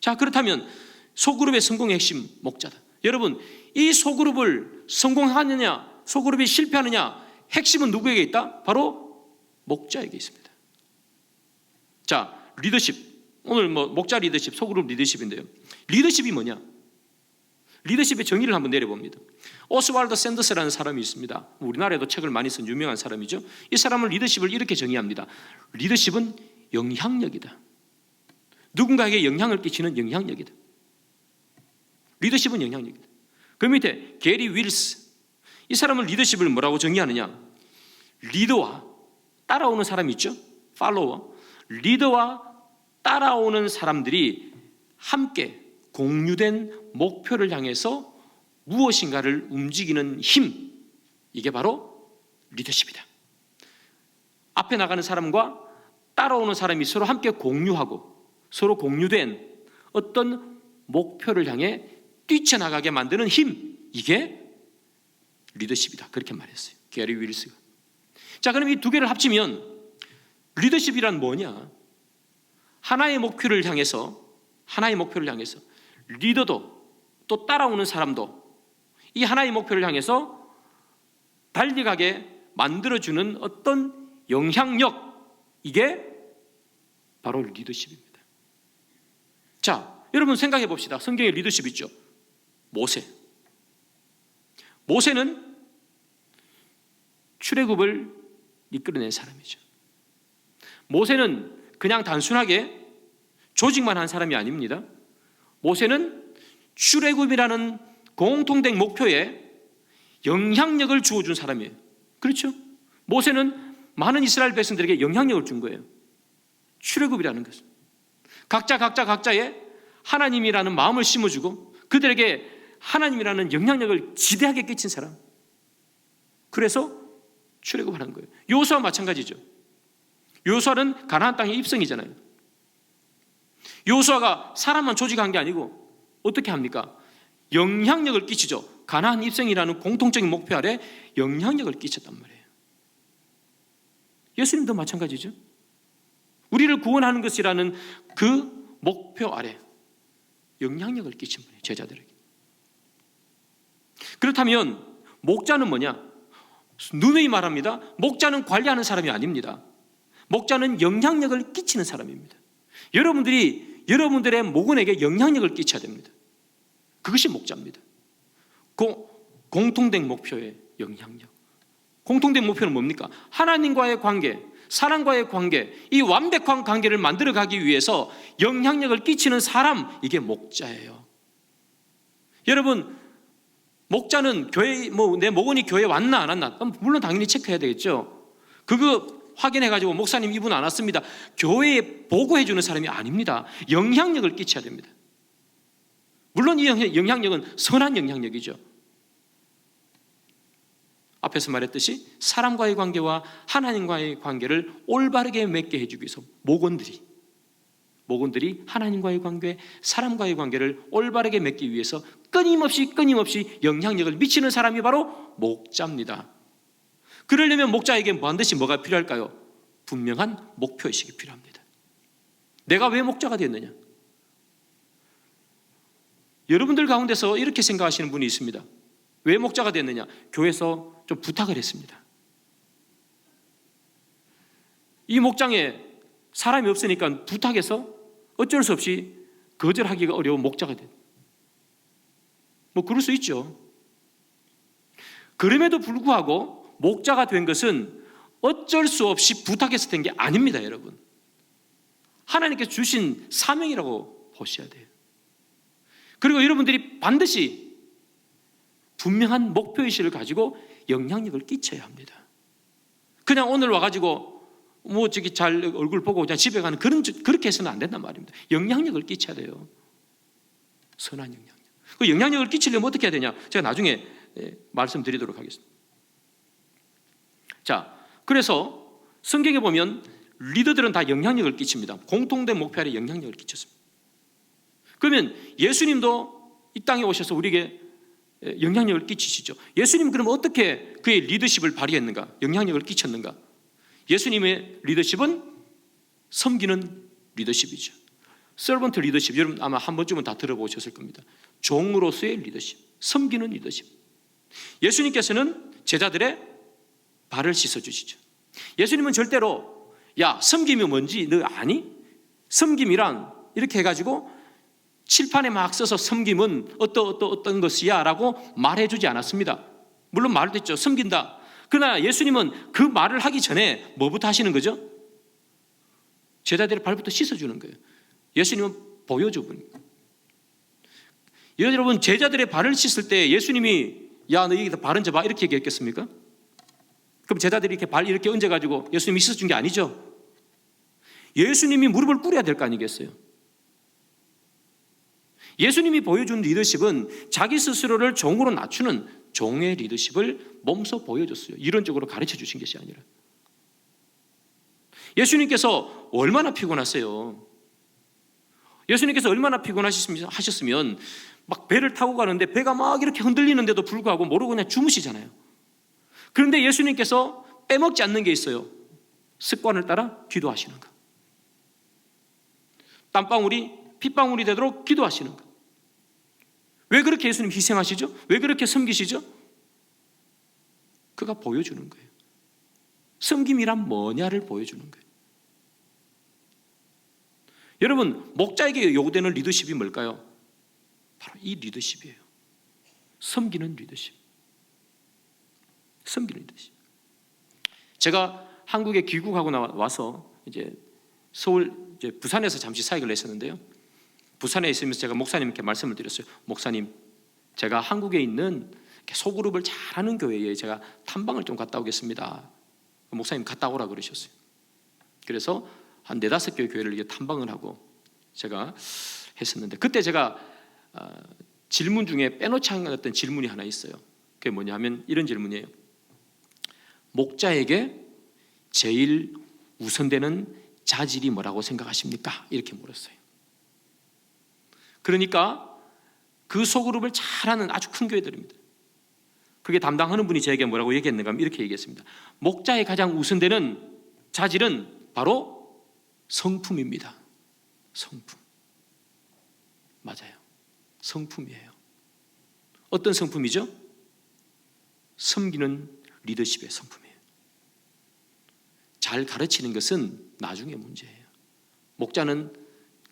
자, 그렇다면 소그룹의 성공의 핵심 목자다. 여러분, 이 소그룹을 성공하느냐 소그룹이 실패하느냐 핵심은 누구에게 있다? 바로 목자에게 있습니다. 자, 리더십. 오늘 목자 리더십, 소그룹 리더십인데요. 리더십이 뭐냐? 리더십의 정의를 한번 내려봅니다. 오스왈드 샌더스라는 사람이 있습니다. 우리나라에도 책을 많이 쓴 유명한 사람이죠. 이 사람은 리더십을 이렇게 정의합니다. 리더십은 영향력이다. 누군가에게 영향을 끼치는 영향력이다. 리더십은 영향력이다. 그 밑에 게리 윌스. 이 사람은 리더십을 뭐라고 정의하느냐? 리더와 따라오는 사람이 있죠. 팔로워. 리더와 따라오는 사람들이 함께 공유된 목표를 향해서 무엇인가를 움직이는 힘, 이게 바로 리더십이다. 앞에 나가는 사람과 따라오는 사람이 서로 함께 공유하고 서로 공유된 어떤 목표를 향해 뛰쳐나가게 만드는 힘, 이게 리더십이다. 그렇게 말했어요. 게리 윌스가. 자, 그럼 이 두 개를 합치면 리더십이란 뭐냐? 하나의 목표를 향해서 리더도 또 따라오는 사람도 이 하나의 목표를 향해서 달려가게 만들어주는 어떤 영향력, 이게 바로 리더십입니다. 자, 여러분 생각해 봅시다. 성경에 리더십 있죠. 모세는 출애굽을 이끌어낸 사람이죠. 모세는 그냥 단순하게 조직만 한 사람이 아닙니다. 모세는 출애굽이라는 공통된 목표에 영향력을 주어준 사람이에요. 그렇죠? 모세는 많은 이스라엘 백성들에게 영향력을 준 거예요. 출애굽이라는 것은 각자의 하나님이라는 마음을 심어주고 그들에게 하나님이라는 영향력을 지대하게 끼친 사람. 그래서 출애굽하는 거예요. 여호수아와 마찬가지죠. 여호수아는 가나안 땅의 입성이잖아요. 여호수아가 사람만 조직한 게 아니고 어떻게 합니까? 영향력을 끼치죠. 가나안 입성이라는 공통적인 목표 아래 영향력을 끼쳤단 말이에요. 예수님도 마찬가지죠. 우리를 구원하는 것이라는 그 목표 아래 영향력을 끼친 분이에요. 제자들에게. 그렇다면 목자는 뭐냐? 누누이 말합니다. 목자는 관리하는 사람이 아닙니다. 목자는 영향력을 끼치는 사람입니다. 여러분들의 목원에게 영향력을 끼쳐야 됩니다. 그것이 목자입니다. 공통된 목표의 영향력. 공통된 목표는 뭡니까? 하나님과의 관계, 사람과의 관계, 이 완벽한 관계를 만들어가기 위해서 영향력을 끼치는 사람, 이게 목자예요. 여러분, 목자는 내 목원이 교회에 왔나 안 왔나? 물론 당연히 체크해야 되겠죠. 그거 확인해가지고 목사님 이분 안 왔습니다, 교회에 보고해주는 사람이 아닙니다. 영향력을 끼쳐야 됩니다. 물론 이 영향력은 선한 영향력이죠. 앞에서 말했듯이 사람과의 관계와 하나님과의 관계를 올바르게 맺게 해주기 위해서 목원들이 하나님과의 관계, 사람과의 관계를 올바르게 맺기 위해서 끊임없이 영향력을 미치는 사람이 바로 목자입니다. 그러려면 목자에게 반드시 뭐가 필요할까요? 분명한 목표의식이 필요합니다. 내가 왜 목자가 됐느냐? 여러분들 가운데서 이렇게 생각하시는 분이 있습니다. 왜 목자가 됐느냐? 교회에서 좀 부탁을 했습니다. 이 목장에 사람이 없으니까 부탁해서 어쩔 수 없이 거절하기가 어려운 목자가 됐다. 그럴 수 있죠. 그럼에도 불구하고 목자가 된 것은 어쩔 수 없이 부탁해서 된 게 아닙니다, 여러분. 하나님께서 주신 사명이라고 보셔야 돼요. 그리고 여러분들이 반드시 분명한 목표의식을 가지고 영향력을 끼쳐야 합니다. 그냥 오늘 와가지고 잘 얼굴 보고 그냥 집에 가는 그렇게 해서는 안 된단 말입니다. 영향력을 끼쳐야 돼요. 선한 영향력. 그 영향력을 끼치려면 어떻게 해야 되냐? 제가 나중에 말씀드리도록 하겠습니다. 자, 그래서 성경에 보면 리더들은 다 영향력을 끼칩니다. 공통된 목표 아래 영향력을 끼쳤습니다. 그러면 예수님도 이 땅에 오셔서 우리에게 영향력을 끼치시죠. 예수님 그럼 어떻게 그의 리더십을 발휘했는가? 영향력을 끼쳤는가? 예수님의 리더십은 섬기는 리더십이죠. 서번트 리더십, 여러분 아마 한 번쯤은 다 들어보셨을 겁니다. 종으로서의 리더십, 섬기는 리더십. 예수님께서는 제자들의 발을 씻어주시죠. 예수님은 절대로 섬김이 뭔지 너 아니? 섬김이란 이렇게 해가지고 칠판에 막 써서 섬김은 어떤 것이야 라고 말해주지 않았습니다. 물론 말도 했죠. 섬긴다. 그러나 예수님은 그 말을 하기 전에 뭐부터 하시는 거죠? 제자들의 발부터 씻어주는 거예요. 예수님은 보여주분입니다. 여러분, 제자들의 발을 씻을 때 예수님이 너 여기다 발 얹어봐 이렇게 얘기했겠습니까? 그럼 제자들이 이렇게 발 이렇게 얹어가지고 예수님이 씻어준 게 아니죠. 예수님이 무릎을 꿇어야 될 거 아니겠어요? 예수님이 보여준 리더십은 자기 스스로를 종으로 낮추는 종의 리더십을 몸소 보여줬어요. 이론적으로 가르쳐 주신 것이 아니라. 예수님께서 얼마나 피곤하세요? 예수님께서 얼마나 피곤하셨으면 막 배를 타고 가는데 배가 막 이렇게 흔들리는데도 불구하고 모르고 그냥 주무시잖아요. 그런데 예수님께서 빼먹지 않는 게 있어요. 습관을 따라 기도하시는 것. 땀방울이 핏방울이 되도록 기도하시는 것. 왜 그렇게 예수님 희생하시죠? 왜 그렇게 섬기시죠? 그가 보여주는 거예요. 섬김이란 뭐냐를 보여주는 거예요. 여러분, 목자에게 요구되는 리더십이 뭘까요? 바로 이 리더십이에요. 섬기는 리더십. 섬기는 리더십. 제가 한국에 귀국하고 와서 부산에서 잠시 사역을 했었는데요. 부산에 있으면서 제가 목사님께 말씀을 드렸어요. 목사님, 제가 한국에 있는 소그룹을 잘하는 교회에 제가 탐방을 좀 갔다 오겠습니다. 목사님 갔다 오라 그러셨어요. 그래서 한 4-5개 교회를 이렇게 탐방을 하고 제가 했었는데, 그때 제가 질문 중에 빼놓지 않았던 질문이 하나 있어요. 그게 뭐냐면 이런 질문이에요. 목자에게 제일 우선되는 자질이 뭐라고 생각하십니까? 이렇게 물었어요. 그러니까 그 소그룹을 잘하는 아주 큰 교회들입니다. 그게 담당하는 분이 저에게 뭐라고 얘기했는가 하면 이렇게 얘기했습니다. 목자의 가장 우선되는 자질은 바로 성품입니다. 성품. 맞아요. 성품이에요. 어떤 성품이죠? 섬기는 리더십의 성품이에요. 잘 가르치는 것은 나중의 문제예요. 목자는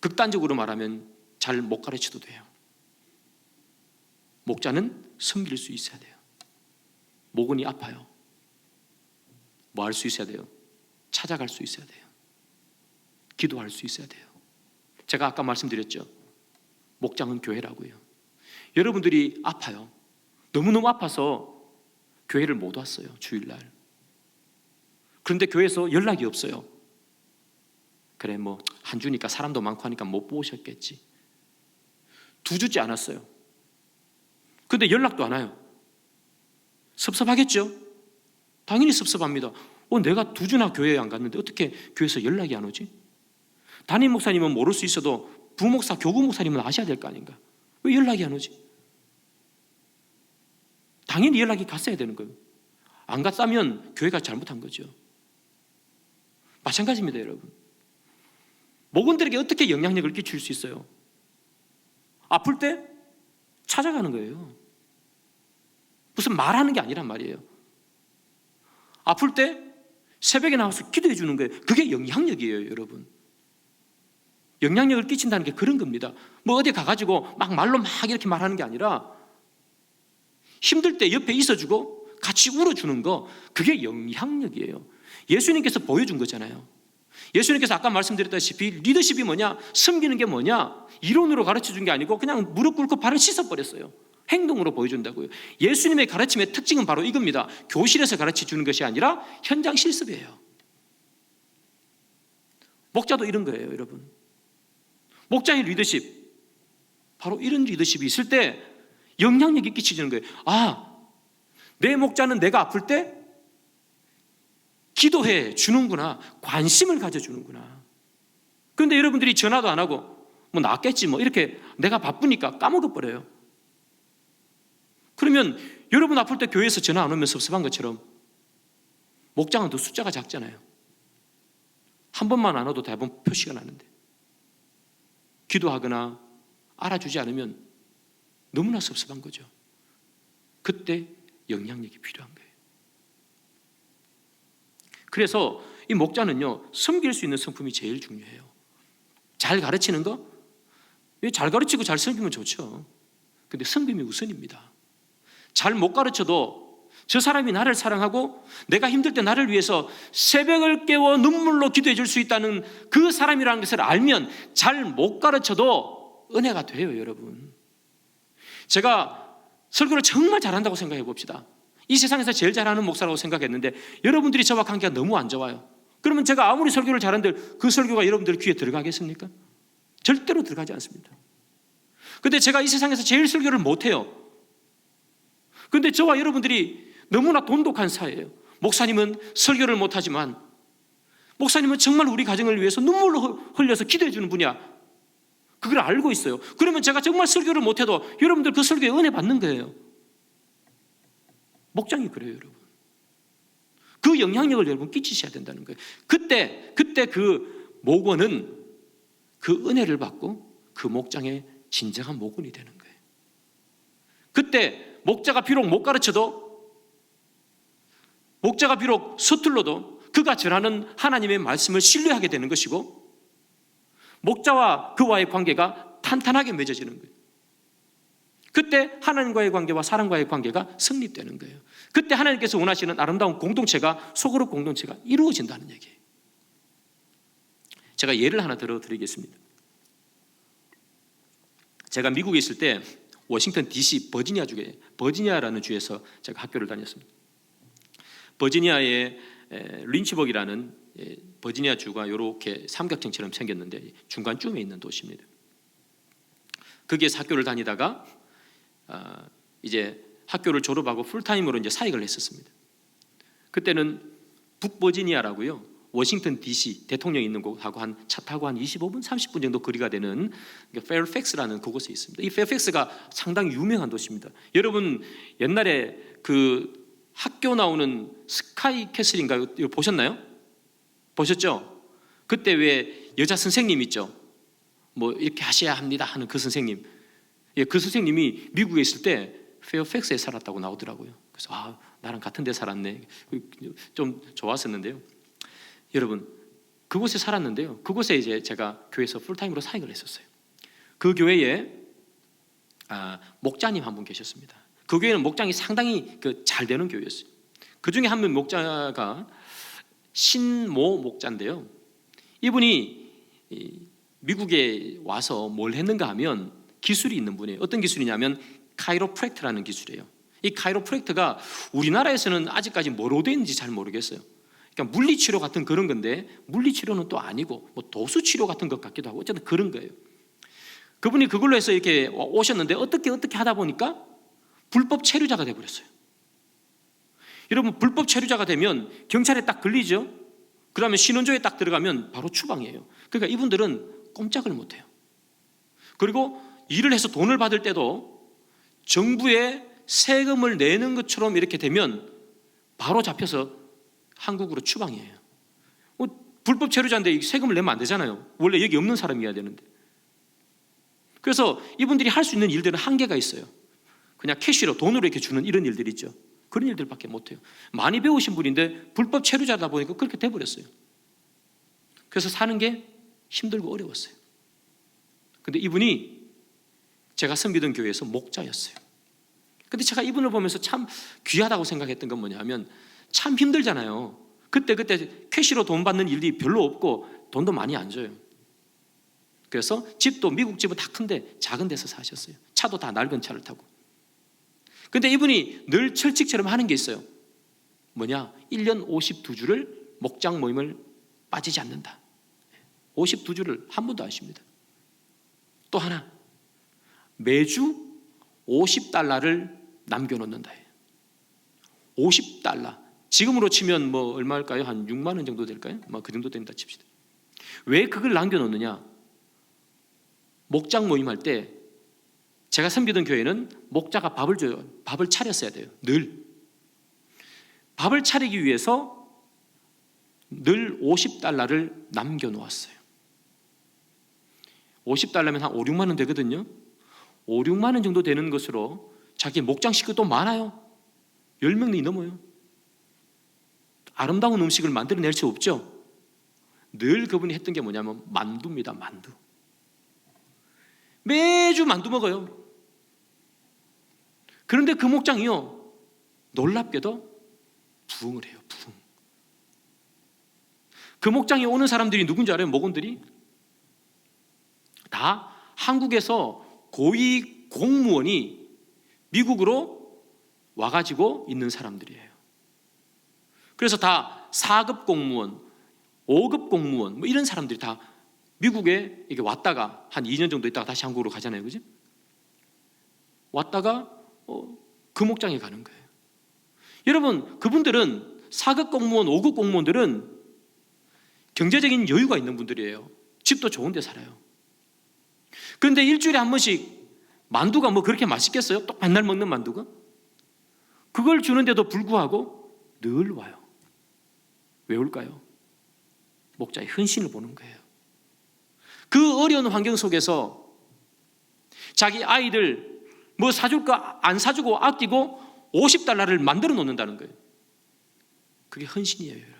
극단적으로 말하면 잘 못 가르쳐도 돼요. 목자는 섬길 수 있어야 돼요. 목은이 아파요. 뭐 할 수 있어야 돼요? 찾아갈 수 있어야 돼요. 기도할 수 있어야 돼요. 제가 아까 말씀드렸죠. 목장은 교회라고요. 여러분들이 아파요. 너무너무 아파서 교회를 못 왔어요. 주일날. 그런데 교회에서 연락이 없어요. 그래 뭐 한 주니까 사람도 많고 하니까 못 보셨겠지. 2주째 안 왔어요. 근데 연락도 안 와요. 섭섭하겠죠? 당연히 섭섭합니다. 내가 2주나 교회에 안 갔는데 어떻게 교회에서 연락이 안 오지? 담임 목사님은 모를 수 있어도 부목사, 교구 목사님은 아셔야 될 거 아닌가? 왜 연락이 안 오지? 당연히 연락이 갔어야 되는 거예요. 안 갔다면 교회가 잘못한 거죠. 마찬가지입니다, 여러분. 목원들에게 어떻게 영향력을 끼칠 수 있어요? 아플 때 찾아가는 거예요. 무슨 말하는 게 아니란 말이에요. 아플 때 새벽에 나와서 기도해 주는 거예요. 그게 영향력이에요, 여러분. 영향력을 끼친다는 게 그런 겁니다. 뭐 어디 가가지고 막 말로 막 이렇게 말하는 게 아니라 힘들 때 옆에 있어주고 같이 울어주는 거, 그게 영향력이에요. 예수님께서 보여준 거잖아요. 예수님께서 아까 말씀드렸다시피 리더십이 뭐냐, 섬기는 게 뭐냐, 이론으로 가르쳐준 게 아니고 그냥 무릎 꿇고 발을 씻어버렸어요. 행동으로 보여준다고요. 예수님의 가르침의 특징은 바로 이겁니다. 교실에서 가르쳐주는 것이 아니라 현장 실습이에요. 목자도 이런 거예요, 여러분. 목자의 리더십, 바로 이런 리더십이 있을 때 영향력이 끼쳐지는 거예요. 내 목자는 내가 아플 때 기도해 주는구나, 관심을 가져주는구나. 그런데 여러분들이 전화도 안 하고 뭐 낫겠지 뭐 이렇게 내가 바쁘니까 까먹어버려요. 그러면 여러분 아플 때 교회에서 전화 안 오면 섭섭한 것처럼 목장은 또 숫자가 작잖아요. 한 번만 안 와도 대부분 표시가 나는데 기도하거나 알아주지 않으면 너무나 섭섭한 거죠. 그때 영향력이 필요한 거예요. 그래서 이 목자는요, 섬길 수 있는 성품이 제일 중요해요. 잘 가르치는 거? 잘 가르치고 잘 섬기면 좋죠. 근데 섬김이 우선입니다. 잘 못 가르쳐도 저 사람이 나를 사랑하고 내가 힘들 때 나를 위해서 새벽을 깨워 눈물로 기도해 줄 수 있다는 그 사람이라는 것을 알면 잘 못 가르쳐도 은혜가 돼요, 여러분. 제가 설교를 정말 잘한다고 생각해 봅시다. 이 세상에서 제일 잘하는 목사라고 생각했는데 여러분들이 저와 관계가 너무 안 좋아요. 그러면 제가 아무리 설교를 잘한들 그 설교가 여러분들 귀에 들어가겠습니까? 절대로 들어가지 않습니다. 근데 제가 이 세상에서 제일 설교를 못해요. 근데 저와 여러분들이 너무나 돈독한 사이예요. 목사님은 설교를 못하지만 목사님은 정말 우리 가정을 위해서 눈물로 흘려서 기도해 주는 분이야. 그걸 알고 있어요. 그러면 제가 정말 설교를 못해도 여러분들 그 설교에 은혜 받는 거예요. 목장이 그래요, 여러분. 그 영향력을 여러분 끼치셔야 된다는 거예요. 그때 그 목원은 그 은혜를 받고 그 목장의 진정한 목원이 되는 거예요. 그때 목자가 비록 못 가르쳐도, 목자가 비록 서툴러도 그가 전하는 하나님의 말씀을 신뢰하게 되는 것이고, 목자와 그와의 관계가 탄탄하게 맺어지는 거예요. 그때 하나님과의 관계와 사람과의 관계가 성립되는 거예요. 그때 하나님께서 원하시는 아름다운 공동체가, 소그룹 공동체가 이루어진다는 얘기예요. 제가 예를 하나 들어드리겠습니다. 제가 미국에 있을 때 워싱턴 DC 버지니아라는 주에서 제가 학교를 다녔습니다. 버지니아의 린치버그라는 버지니아 주가 이렇게 삼각형처럼 생겼는데 중간쯤에 있는 도시입니다. 거기에서 학교를 다니다가 이제 학교를 졸업하고 풀타임으로 이제 사역을 했었습니다. 그때는 북버지니아라고요, 워싱턴 DC 대통령이 있는 곳하고 한 차 타고 한 25분, 30분 정도 거리가 되는 페어팩스라는 그곳에 있습니다. 이 페어팩스가 상당히 유명한 도시입니다. 여러분 옛날에 그 학교 나오는 스카이 캐슬인가요? 이거 보셨나요? 보셨죠? 그때 왜 여자 선생님 있죠? 뭐 이렇게 하셔야 합니다 하는 그 선생님. 그 선생님이 미국에 있을 때 페어팩스에 살았다고 나오더라고요. 그래서 나랑 같은 데 살았네. 좀 좋았었는데요. 여러분 그곳에 살았는데요. 그곳에 이제 제가 교회에서 풀타임으로 사역을 했었어요. 그 교회에 목자님 한 분 계셨습니다. 그 교회는 목장이 상당히 잘 되는 교회였어요. 그 중에 한 명 목자가 신모 목자인데요. 이분이 미국에 와서 뭘 했는가 하면 기술이 있는 분이에요. 어떤 기술이냐면 카이로프랙트라는 기술이에요. 이 카이로프랙트가 우리나라에서는 아직까지 뭐로 되는지 잘 모르겠어요. 그러니까 물리치료 같은 그런 건데 물리치료는 또 아니고 뭐 도수치료 같은 것 같기도 하고 어쨌든 그런 거예요. 그분이 그걸로 해서 이렇게 오셨는데 어떻게 하다 보니까 불법 체류자가 돼버렸어요. 여러분 불법 체류자가 되면 경찰에 딱 걸리죠. 그러면 신원조에 딱 들어가면 바로 추방이에요. 그러니까 이분들은 꼼짝을 못해요. 그리고 일을 해서 돈을 받을 때도 정부에 세금을 내는 것처럼 이렇게 되면 바로 잡혀서 한국으로 추방이에요. 불법 체류자인데 세금을 내면 안 되잖아요. 원래 여기 없는 사람이어야 되는데. 그래서 이분들이 할 수 있는 일들은 한계가 있어요. 그냥 캐시로 돈으로 이렇게 주는 이런 일들이 있죠. 그런 일들밖에 못해요. 많이 배우신 분인데 불법 체류자다 보니까 그렇게 돼버렸어요. 그래서 사는 게 힘들고 어려웠어요. 근데 이분이 제가 섬기던 교회에서 목자였어요. 근데 제가 이분을 보면서 참 귀하다고 생각했던 건 뭐냐면 참 힘들잖아요. 그때 캐시로 돈 받는 일이 별로 없고 돈도 많이 안 줘요. 그래서 집도 미국 집은 다 큰데 작은 데서 사셨어요. 차도 다 낡은 차를 타고. 근데 이분이 늘 철칙처럼 하는 게 있어요. 뭐냐? 1년 52주를 목장 모임을 빠지지 않는다. 52주를 한 번도 안 쉽니다. 또 하나, 매주 $50를 남겨놓는다. 50달러. 지금으로 치면 뭐 얼마일까요? 한 6만 원 정도 될까요? 뭐 그 정도 된다 칩시다. 왜 그걸 남겨놓느냐? 목장 모임할 때 제가 섬기던 교회는 목자가 밥을 줘요. 밥을 차렸어야 돼요. 늘. 밥을 차리기 위해서 늘 $50를 남겨놓았어요. 50달러면 한 5, 6만 원 되거든요. 5, 6만 원 정도 되는 것으로 자기 목장 식구도 많아요. 10명이 넘어요. 아름다운 음식을 만들어낼 수 없죠. 늘 그분이 했던 게 뭐냐면 만두입니다. 만두. 매주 만두 먹어요. 그런데 그 목장이요, 놀랍게도 부흥을 해요. 부흥. 그 목장에 오는 사람들이 누군지 알아요? 목원들이 다 한국에서 고위 공무원이 미국으로 와가지고 있는 사람들이에요. 그래서 다 4급 공무원, 5급 공무원 뭐 이런 사람들이 다 미국에 이렇게 왔다가 한 2년 정도 있다가 다시 한국으로 가잖아요. 그죠? 왔다가 그 목장에 가는 거예요. 여러분, 그분들은 4급 공무원, 5급 공무원들은 경제적인 여유가 있는 분들이에요. 집도 좋은 데 살아요. 그런데 일주일에 한 번씩 만두가 뭐 그렇게 맛있겠어요? 또 맨날 먹는 만두가? 그걸 주는데도 불구하고 늘 와요. 왜 올까요? 목자의 헌신을 보는 거예요. 그 어려운 환경 속에서 자기 아이들 뭐 사줄까 안 사주고 아끼고 $50를 만들어 놓는다는 거예요. 그게 헌신이에요, 여러분.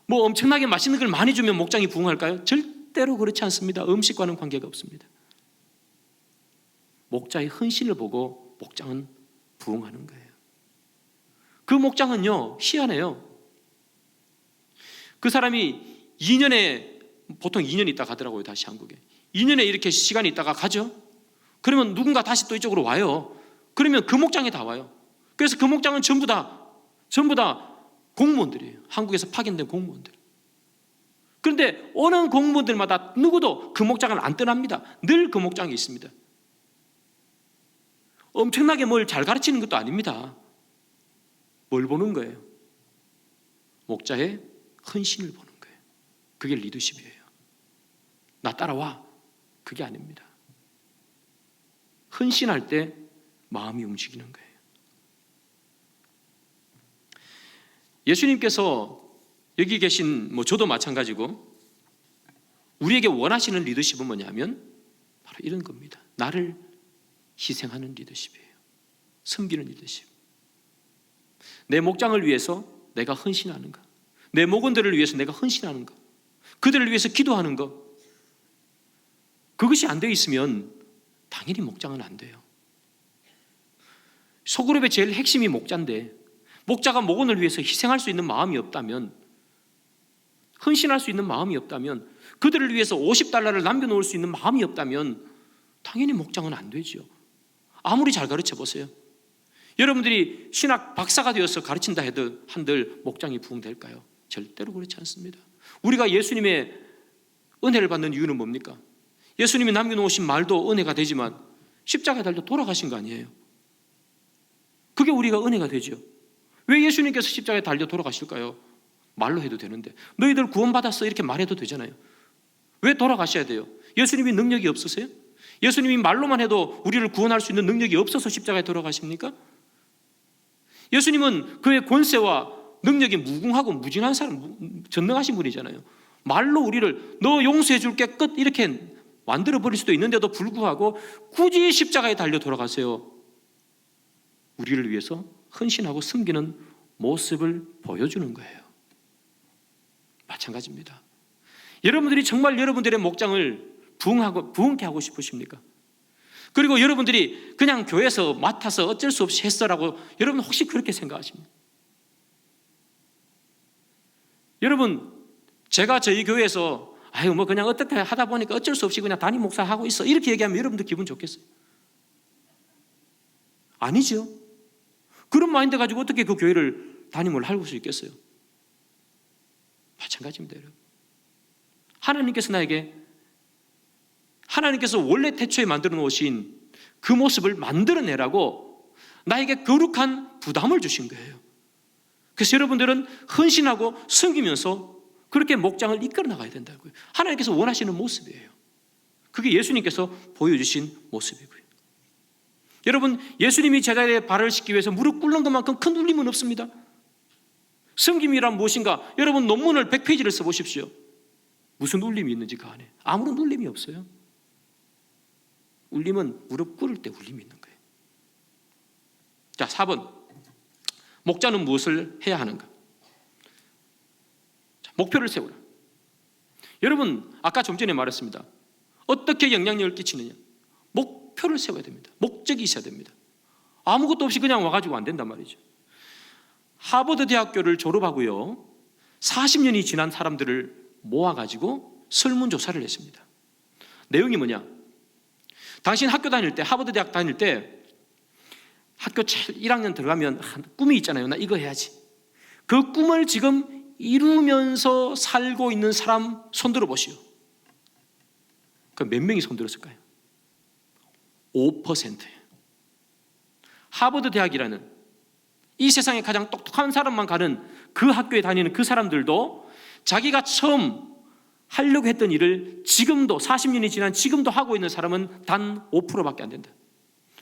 뭐 엄청나게 맛있는 걸 많이 주면 목장이 부흥할까요? 절대로 그렇지 않습니다. 음식과는 관계가 없습니다. 목자의 헌신을 보고 목장은 부흥하는 거예요. 그 목장은요, 희한해요. 그 사람이 2년에 보통 2년 있다 가더라고요. 다시 한국에 2년에 이렇게 시간이 있다가 가죠. 그러면 누군가 다시 또 이쪽으로 와요. 그러면 그 목장에 다 와요. 그래서 그 목장은 전부 다 공무원들이에요. 한국에서 파견된 공무원들. 그런데 오는 공무원들마다 누구도 그 목장을 안 떠납니다. 늘 그 목장에 있습니다. 엄청나게 뭘 잘 가르치는 것도 아닙니다. 뭘 보는 거예요? 목자의 헌신을 보는 거예요. 그게 리더십이에요. 나 따라와. 그게 아닙니다. 헌신할 때 마음이 움직이는 거예요. 예수님께서 여기 계신 저도 마찬가지고 우리에게 원하시는 리더십은 뭐냐면 바로 이런 겁니다. 나를 희생하는 리더십이에요. 섬기는 리더십. 내 목장을 위해서 내가 헌신하는가. 내 목원들을 위해서 내가 헌신하는 것, 그들을 위해서 기도하는 것, 그것이 안 되어 있으면 당연히 목장은 안 돼요. 소그룹의 제일 핵심이 목자인데 목자가 목원을 위해서 희생할 수 있는 마음이 없다면, 헌신할 수 있는 마음이 없다면, 그들을 위해서 $50를 남겨놓을 수 있는 마음이 없다면 당연히 목장은 안 되죠. 아무리 잘 가르쳐 보세요. 여러분들이 신학 박사가 되어서 가르친다 해도 한들 목장이 부흥될까요? 절대로 그렇지 않습니다. 우리가 예수님의 은혜를 받는 이유는 뭡니까? 예수님이 남겨놓으신 말도 은혜가 되지만 십자가에 달려 돌아가신 거 아니에요? 그게 우리가 은혜가 되죠. 왜 예수님께서 십자가에 달려 돌아가실까요? 말로 해도 되는데, 너희들 구원받았어 이렇게 말해도 되잖아요. 왜 돌아가셔야 돼요? 예수님이 능력이 없으세요? 예수님이 말로만 해도 우리를 구원할 수 있는 능력이 없어서 십자가에 돌아가십니까? 예수님은 그의 권세와 능력이 무궁하고 무진한 사람, 전능하신 분이잖아요. 말로 우리를 너 용서해 줄게 끝 이렇게 만들어 버릴 수도 있는데도 불구하고 굳이 십자가에 달려 돌아가세요. 우리를 위해서 헌신하고 섬기는 모습을 보여주는 거예요. 마찬가지입니다. 여러분들이 정말 여러분들의 목장을 부흥케 하고 싶으십니까? 그리고 여러분들이 그냥 교회에서 맡아서 어쩔 수 없이 했어라고 여러분 혹시 그렇게 생각하십니까? 여러분, 제가 저희 교회에서 뭐 그냥 어떻게 하다 보니까 어쩔 수 없이 그냥 담임 목사 하고 있어 이렇게 얘기하면 여러분들 기분 좋겠어요? 아니죠. 그런 마인드 가지고 어떻게 그 교회를 담임을 할 수 있겠어요? 마찬가지입니다, 여러분. 하나님께서 원래 태초에 만들어 놓으신 그 모습을 만들어내라고 나에게 거룩한 부담을 주신 거예요. 그래서 여러분들은 헌신하고 섬기면서 그렇게 목장을 이끌어 나가야 된다고요. 하나님께서 원하시는 모습이에요. 그게 예수님께서 보여주신 모습이고요. 여러분, 예수님이 제자의 발을 씻기 위해서 무릎 꿇는 것만큼 큰 울림은 없습니다. 섬김이란 무엇인가? 여러분 논문을 100페이지를 써보십시오. 무슨 울림이 있는지 그 안에 아무런 울림이 없어요. 울림은 무릎 꿇을 때 울림이 있는 거예요. 자, 4번. 목자는 무엇을 해야 하는가? 자, 목표를 세우라. 여러분, 아까 좀 전에 말했습니다. 어떻게 영향력을 끼치느냐? 목표를 세워야 됩니다. 목적이 있어야 됩니다. 아무것도 없이 그냥 와가지고 안 된단 말이죠. 하버드 대학교를 졸업하고요, 40년이 지난 사람들을 모아가지고 설문조사를 했습니다. 내용이 뭐냐? 당신 학교 다닐 때, 하버드 대학 다닐 때 학교 1학년 들어가면 꿈이 있잖아요. 나 이거 해야지. 그 꿈을 지금 이루면서 살고 있는 사람 손 들어보시오. 그 몇 명이 손 들었을까요? 5%예요. 하버드 대학이라는 이 세상에 가장 똑똑한 사람만 가는 그 학교에 다니는 그 사람들도 자기가 처음 하려고 했던 일을 지금도 40년이 지난 지금도 하고 있는 사람은 단 5%밖에 안 된다.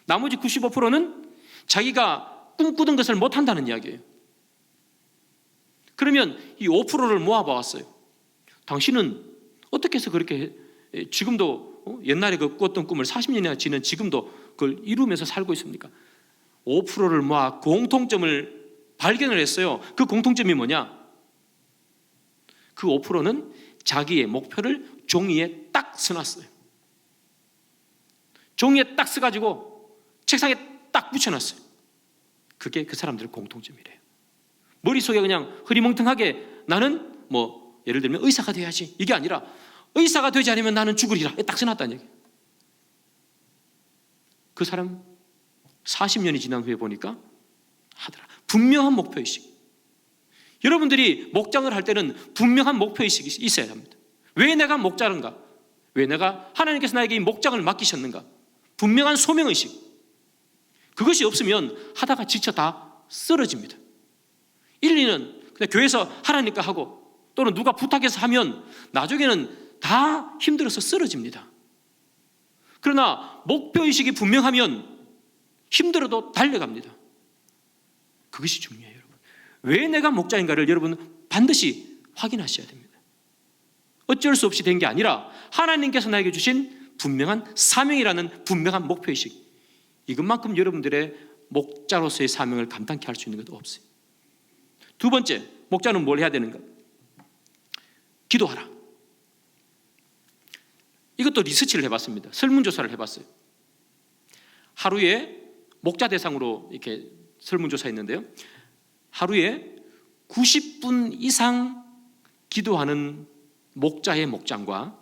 나머지 95%는 자기가 꿈꾸던 것을 못한다는 이야기예요. 그러면 이 5%를 모아봐왔어요. 당신은 어떻게 해서 그렇게 지금도 옛날에 그 꿨던 꿈을 40년이나 지난 지금도 그걸 이루면서 살고 있습니까? 5%를 모아 공통점을 발견을 했어요. 그 공통점이 뭐냐? 그 5%는 자기의 목표를 종이에 딱 써놨어요. 종이에 딱 써가지고 책상에 딱 붙여놨어요. 그게 그 사람들의 공통점이래요. 머릿속에 그냥 흐리멍텅하게 나는 예를 들면 의사가 돼야지 이게 아니라 의사가 되지 않으면 나는 죽으리라 딱 써놨다는 얘기예요. 그 사람 40년이 지난 후에 보니까 하더라. 분명한 목표의식. 여러분들이 목장을 할 때는 분명한 목표의식이 있어야 합니다. 왜 내가 목자인가? 왜 내가 하나님께서 나에게 이 목장을 맡기셨는가? 분명한 소명의식. 그것이 없으면 하다가 지쳐 다 쓰러집니다. 1, 2는 그냥 교회에서 하라니까 하고 또는 누가 부탁해서 하면 나중에는 다 힘들어서 쓰러집니다. 그러나 목표의식이 분명하면 힘들어도 달려갑니다. 그것이 중요해요, 여러분. 왜 내가 목자인가를 여러분 반드시 확인하셔야 됩니다. 어쩔 수 없이 된 게 아니라 하나님께서 나에게 주신 분명한 사명이라는 분명한 목표의식. 이것만큼 여러분들의 목자로서의 사명을 감당케 할 수 있는 것도 없어요. 두 번째, 목자는 뭘 해야 되는가? 기도하라. 이것도 리서치를 해봤습니다. 설문조사를 해봤어요. 하루에 목자 대상으로 이렇게 설문조사했는데요. 하루에 90분 이상 기도하는 목자의 목장과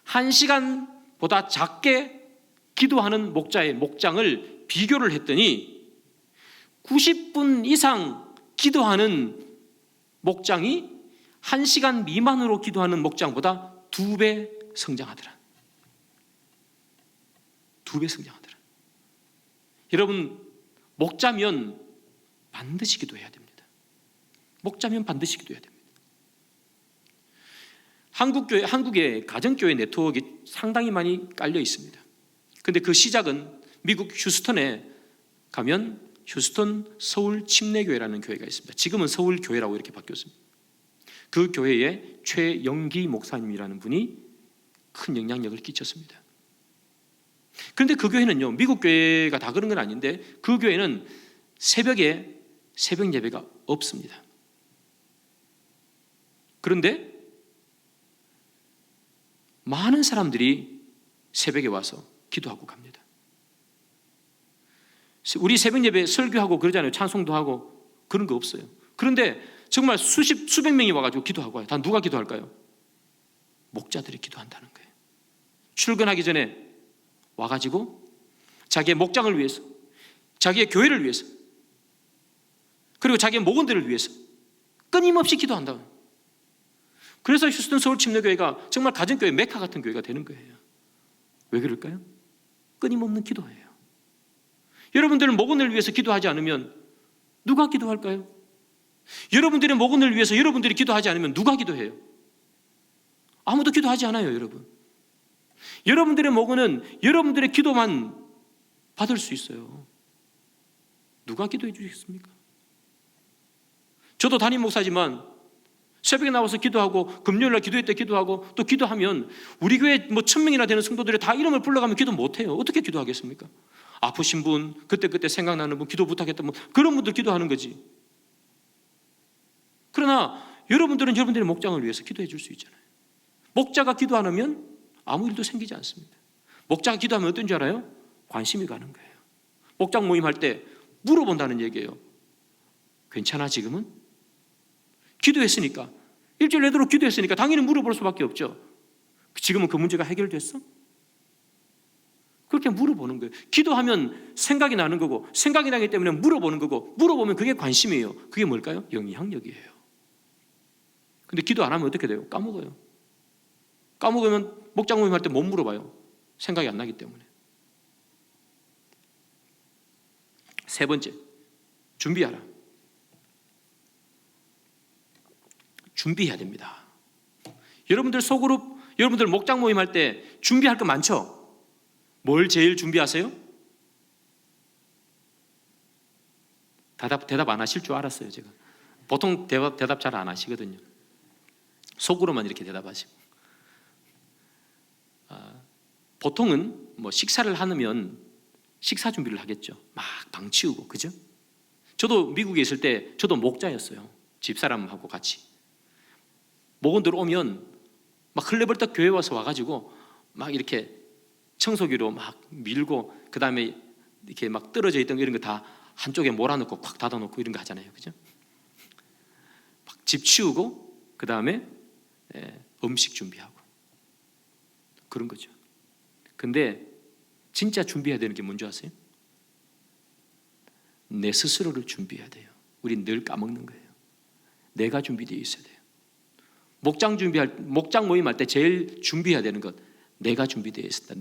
1시간보다 작게 기도하는 목자의 목장을 비교를 했더니 90분 이상 기도하는 목장이 1시간 미만으로 기도하는 목장보다 2배 성장하더라. 2배 성장하더라. 여러분, 목자면 반드시 기도해야 됩니다. 목자면 반드시 기도해야 됩니다. 한국의 가정교회 네트워크가 상당히 많이 깔려 있습니다. 근데 그 시작은 미국 휴스턴에 가면 휴스턴 서울 침례교회라는 교회가 있습니다. 지금은 서울교회라고 이렇게 바뀌었습니다. 그 교회에 최영기 목사님이라는 분이 큰 영향력을 끼쳤습니다. 그런데 그 교회는요, 미국 교회가 다 그런 건 아닌데 그 교회는 새벽에 새벽 예배가 없습니다. 그런데 많은 사람들이 새벽에 와서 기도하고 갑니다. 우리 새벽 예배 설교하고 그러잖아요. 찬송도 하고 그런 거 없어요. 그런데 정말 수백 명이 와가지고 기도하고 와요. 다 누가 기도할까요? 목자들이 기도한다는 거예요. 출근하기 전에 와가지고 자기의 목장을 위해서, 자기의 교회를 위해서, 그리고 자기의 목원들을 위해서 끊임없이 기도한다. 그래서 휴스턴 서울 침례교회가 정말 가정교회 메카 같은 교회가 되는 거예요. 왜 그럴까요? 끊임없는 기도예요. 여러분들은 목원을 위해서 기도하지 않으면 누가 기도할까요? 여러분들의 목원을 위해서 여러분들이 기도하지 않으면 누가 기도해요? 아무도 기도하지 않아요, 여러분. 여러분들의 목원은 여러분들의 기도만 받을 수 있어요. 누가 기도해 주시겠습니까? 저도 담임 목사지만 새벽에 나와서 기도하고 금요일날 기도회 때 기도하고 또 기도하면 우리 교회 1000명이나 되는 성도들이 다 이름을 불러가면 기도 못해요. 어떻게 기도하겠습니까? 아프신 분, 그때 생각나는 분, 기도 부탁했던 분, 그런 분들 기도하는 거지. 그러나 여러분들은 여러분들의 목장을 위해서 기도해 줄 수 있잖아요. 목자가 기도 안 하면 아무 일도 생기지 않습니다. 목자가 기도하면 어떤 줄 알아요? 관심이 가는 거예요. 목장 모임할 때 물어본다는 얘기예요. 괜찮아 지금은? 기도했으니까, 일주일 내도록 기도했으니까 당연히 물어볼 수밖에 없죠. 지금은 그 문제가 해결됐어? 그렇게 물어보는 거예요. 기도하면 생각이 나는 거고, 생각이 나기 때문에 물어보는 거고, 물어보면 그게 관심이에요. 그게 뭘까요? 영향력이에요. 근데 기도 안 하면 어떻게 돼요? 까먹어요. 까먹으면 목장 모임할 때 못 물어봐요. 생각이 안 나기 때문에. 세 번째, 준비하라. 준비해야 됩니다. 여러분들 소그룹, 여러분들 목장 모임할 때 준비할 거 많죠? 뭘 제일 준비하세요? 대답 안 하실 줄 알았어요, 제가. 보통 대답 잘 안 하시거든요. 속으로만 이렇게 대답하시고. 보통은 식사를 하면 식사 준비를 하겠죠. 막 방 치우고, 그죠? 저도 미국에 있을 때 저도 목자였어요. 집사람하고 같이. 목원들 오면 막 흘레벌떡 교회 와가지고 막 이렇게 청소기로 막 밀고, 그 다음에 이렇게 막 떨어져 있던 이런 거 다 한쪽에 몰아넣고 콱 닫아놓고 이런 거 하잖아요, 그죠? 막 집 치우고, 그 다음에 음식 준비하고 그런 거죠. 근데 진짜 준비해야 되는 게 뭔지 아세요? 내 스스로를 준비해야 돼요. 우린 늘 까먹는 거예요. 내가 준비되어 있어야 돼요. 목장 모임할 때 제일 준비해야 되는 것, 내가 준비되어 있습니다.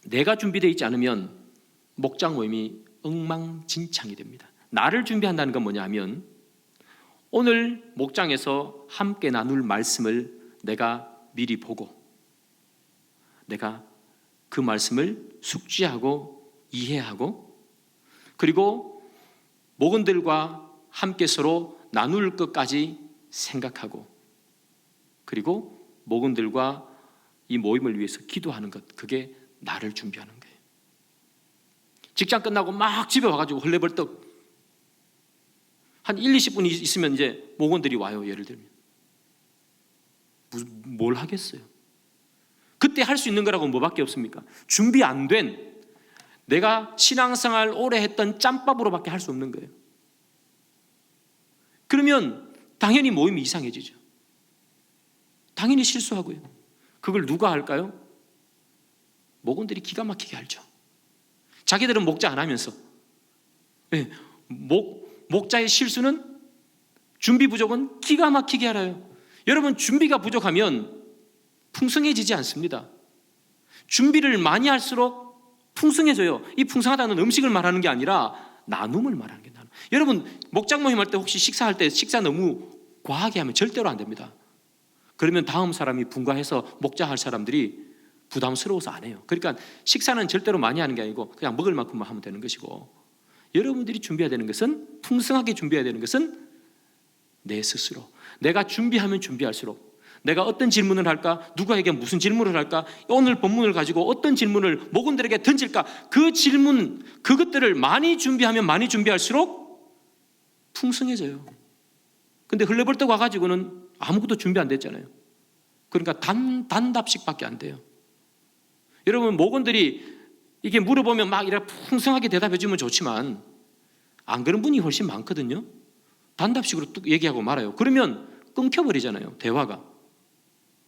내가 준비되어 있지 않으면 목장 모임이 엉망진창이 됩니다. 나를 준비한다는 건 뭐냐 하면, 오늘 목장에서 함께 나눌 말씀을 내가 미리 보고, 내가 그 말씀을 숙지하고 이해하고, 그리고 목원들과 함께 서로 나눌 것까지 생각하고, 그리고 목원들과 이 모임을 위해서 기도하는 것, 그게 나를 준비하는 거예요. 직장 끝나고 막 집에 와가지고 헐레벌떡 한 1, 20분이 있으면 이제 목원들이 와요. 예를 들면 뭘 하겠어요? 그때 할 수 있는 거라고 뭐밖에 없습니까? 준비 안 된, 내가 신앙생활 오래 했던 짬밥으로밖에 할 수 없는 거예요. 그러면 당연히 모임이 이상해지죠. 당연히 실수하고요. 그걸 누가 할까요? 목원들이 기가 막히게 알죠. 자기들은 목자 안 하면서. 네, 목자의 실수는, 준비 부족은 기가 막히게 알아요. 여러분, 준비가 부족하면 풍성해지지 않습니다. 준비를 많이 할수록 풍성해져요. 이 풍성하다는 음식을 말하는 게 아니라 나눔을 말하는 게 나눔. 여러분, 목장 모임 할 때 혹시 식사할 때 식사 너무 과하게 하면 절대로 안 됩니다. 그러면 다음 사람이 분가해서 목자할 사람들이 부담스러워서 안 해요. 그러니까 식사는 절대로 많이 하는 게 아니고 그냥 먹을 만큼만 하면 되는 것이고, 여러분들이 준비해야 되는 것은, 풍성하게 준비해야 되는 것은 내 스스로. 내가 준비하면 준비할수록, 내가 어떤 질문을 할까, 누구에게 무슨 질문을 할까, 오늘 본문을 가지고 어떤 질문을 목원들에게 던질까, 그 질문, 그것들을 많이 준비하면 많이 준비할수록 풍성해져요. 근데 흘려벌떡 와가지고는 아무것도 준비 안 됐잖아요. 그러니까 단답식밖에 안 돼요. 여러분, 목원들이 이게 물어보면 막 이렇게 풍성하게 대답해 주면 좋지만 안 그런 분이 훨씬 많거든요. 단답식으로 뚝 얘기하고 말아요. 그러면 끊겨버리잖아요, 대화가.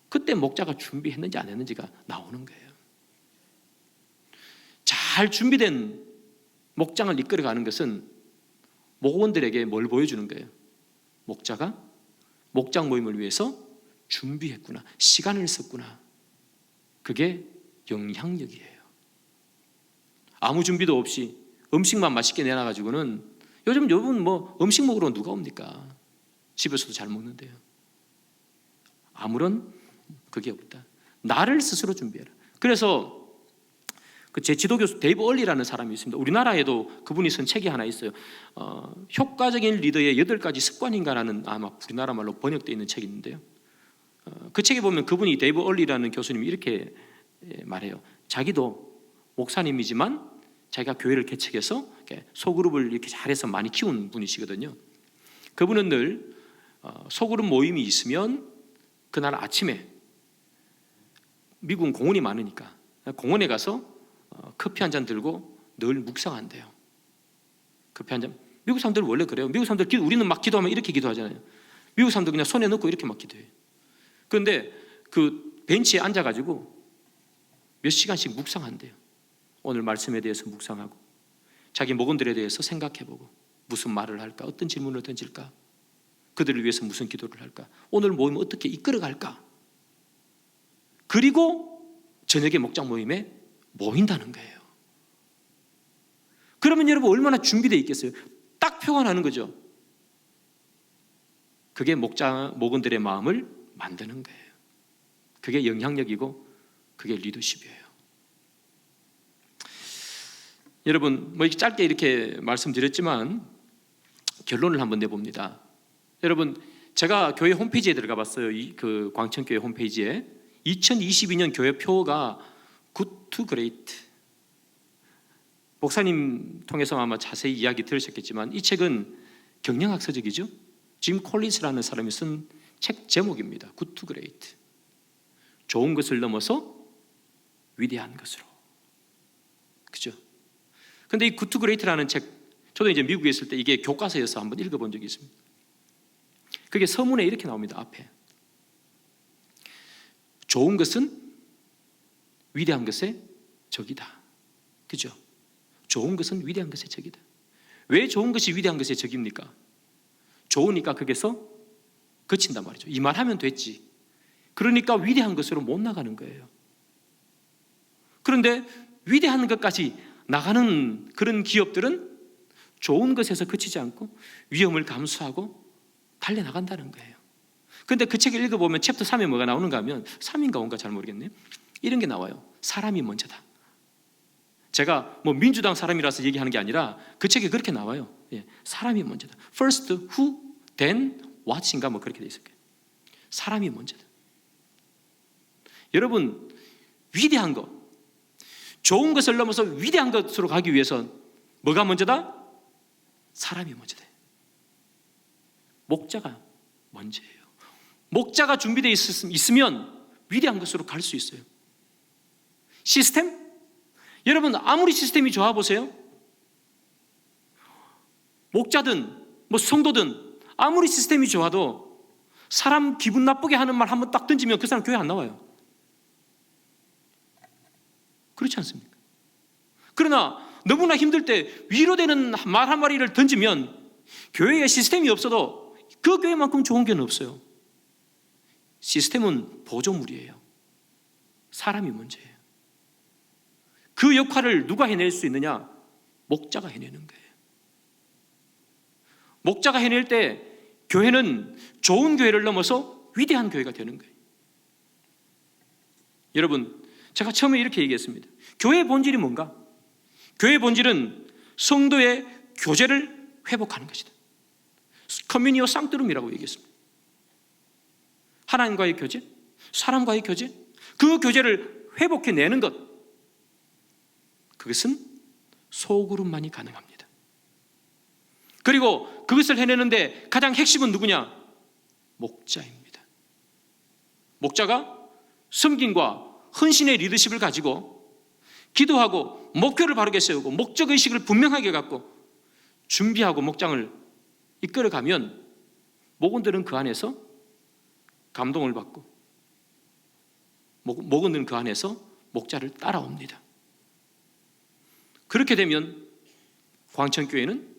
그때 목자가 준비했는지 안 했는지가 나오는 거예요. 잘 준비된 목장을 이끌어가는 것은 목원들에게 뭘 보여주는 거예요? 목자가 목장 모임을 위해서 준비했구나, 시간을 썼구나. 그게 영향력이에요. 아무 준비도 없이 음식만 맛있게 내놔가지고는, 요즘 여러분 뭐 음식 먹으러 누가 옵니까? 집에서도 잘 먹는데요. 아무런 그게 없다. 나를 스스로 준비해라. 그래서 제 지도교수 데이브 얼리라는 사람이 있습니다. 우리나라에도 그분이 쓴 책이 하나 있어요. 효과적인 리더의 8가지 습관인가라는, 아마 우리나라 말로 번역되어 있는 책이 있는데요. 그 책에 보면 그분이, 데이브 얼리라는 교수님이 이렇게 말해요. 자기도 목사님이지만 자기가 교회를 개척해서 소그룹을 이렇게 잘해서 많이 키운 분이시거든요. 그분은 늘 소그룹 모임이 있으면 그날 아침에, 미국은 공원이 많으니까 공원에 가서 커피 한 잔 들고 늘 묵상한대요. 커피 한 잔. 미국 사람들은 원래 그래요. 미국 사람들, 우리는 막 기도하면 이렇게 기도하잖아요. 미국 사람들 그냥 손에 넣고 이렇게 막 기도해요. 그런데 그 벤치에 앉아가지고 몇 시간씩 묵상한대요. 오늘 말씀에 대해서 묵상하고, 자기 목원들에 대해서 생각해보고, 무슨 말을 할까, 어떤 질문을 던질까, 그들을 위해서 무슨 기도를 할까, 오늘 모임 어떻게 이끌어갈까. 그리고 저녁에 목장 모임에 모인다는 거예요. 그러면 여러분 얼마나 준비되어 있겠어요? 딱 표가 나는 거죠. 그게 목원들의 마음을 만드는 거예요. 그게 영향력이고 그게 리더십이에요. 여러분, 뭐 짧게 이렇게 말씀드렸지만 결론을 한번 내봅니다. 여러분, 제가 교회 홈페이지에 들어가 봤어요. 그 광천교회 홈페이지에 2022년 교회 표가 Good to Great. 목사님 통해서 아마 자세히 이야기 들으셨겠지만 이 책은 경영학서적이죠. 짐 콜린스라는 사람이 쓴 책 제목입니다. Good to Great. 좋은 것을 넘어서 위대한 것으로. 그죠? 근데 이 Good to Great라는 책, 저도 이제 미국에 있을 때 이게 교과서여서 한번 읽어본 적이 있습니다. 그게 서문에 이렇게 나옵니다. 앞에. 좋은 것은 위대한 것의 적이다. 그죠? 좋은 것은 위대한 것의 적이다. 왜 좋은 것이 위대한 것의 적입니까? 좋으니까 거기서 그친단 말이죠. 이 말 하면 됐지. 그러니까 위대한 것으로 못 나가는 거예요. 그런데 위대한 것까지 나가는 그런 기업들은 좋은 것에서 그치지 않고 위험을 감수하고 달려나간다는 거예요. 그런데 그 책을 읽어보면 챕터 3에 뭐가 나오는가 하면, 3인가 5인가 잘 모르겠네요. 이런 게 나와요. 사람이 먼저다. 제가 뭐 민주당 사람이라서 얘기하는 게 아니라 그 책에 그렇게 나와요. 예, 사람이 먼저다. First who, then what인가 뭐 그렇게 돼 있을 거예요. 사람이 먼저다. 여러분, 위대한 것, 좋은 것을 넘어서 위대한 것으로 가기 위해선 뭐가 먼저다? 사람이 먼저다. 목자가 먼저예요. 목자가 준비되어 있으면 위대한 것으로 갈 수 있어요. 시스템? 여러분 아무리 시스템이 좋아 보세요. 목자든 성도든 아무리 시스템이 좋아도 사람 기분 나쁘게 하는 말 한번 딱 던지면 그 사람 교회 안 나와요. 그렇지 않습니까? 그러나 너무나 힘들 때 위로되는 말 한마디를 던지면 교회에 시스템이 없어도 그 교회만큼 좋은 교회는 없어요. 시스템은 보조물이에요. 사람이 문제예요. 그 역할을 누가 해낼 수 있느냐? 목자가 해내는 거예요. 목자가 해낼 때 교회는 좋은 교회를 넘어서 위대한 교회가 되는 거예요. 여러분, 제가 처음에 이렇게 얘기했습니다. 교회의 본질이 뭔가? 교회의 본질은 성도의 교제를 회복하는 것이다. 커뮤니오 상트룸이라고 얘기했습니다. 하나님과의 교제, 사람과의 교제, 그 교제를 회복해내는 것, 그것은 소그룹만이 가능합니다. 그리고 그것을 해내는데 가장 핵심은 누구냐? 목자입니다. 목자가 섬김과 헌신의 리더십을 가지고 기도하고 목표를 바르게 세우고 목적의식을 분명하게 갖고 준비하고 목장을 이끌어가면 목원들은 그 안에서 감동을 받고 목원들은 그 안에서 목자를 따라옵니다. 그렇게 되면 광천교회는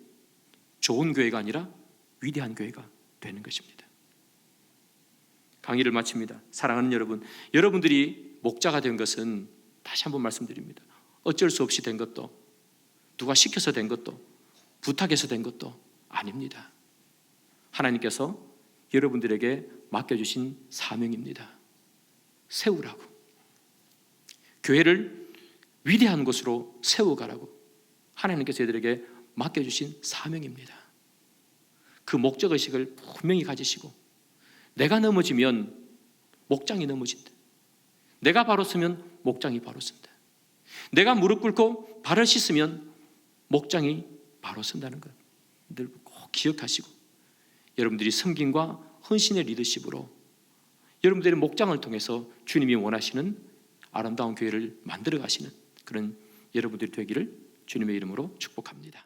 좋은 교회가 아니라 위대한 교회가 되는 것입니다. 강의를 마칩니다. 사랑하는 여러분, 여러분들이 목자가 된 것은 다시 한번 말씀드립니다. 어쩔 수 없이 된 것도 누가 시켜서 된 것도 부탁해서 된 것도 아닙니다. 하나님께서 여러분들에게 맡겨주신 사명입니다. 세우라고. 교회를 위대한 곳으로 세워가라고 하나님께서 저희들에게 맡겨주신 사명입니다. 그 목적의식을 분명히 가지시고 내가 넘어지면 목장이 넘어진다. 내가 바로 서면 목장이 바로 선다. 내가 무릎 꿇고 발을 씻으면 목장이 바로 선다는 것 늘 꼭 기억하시고 여러분들이 섬김과 헌신의 리더십으로 여러분들의 목장을 통해서 주님이 원하시는 아름다운 교회를 만들어 가시는 그런 여러분들이 되기를 주님의 이름으로 축복합니다.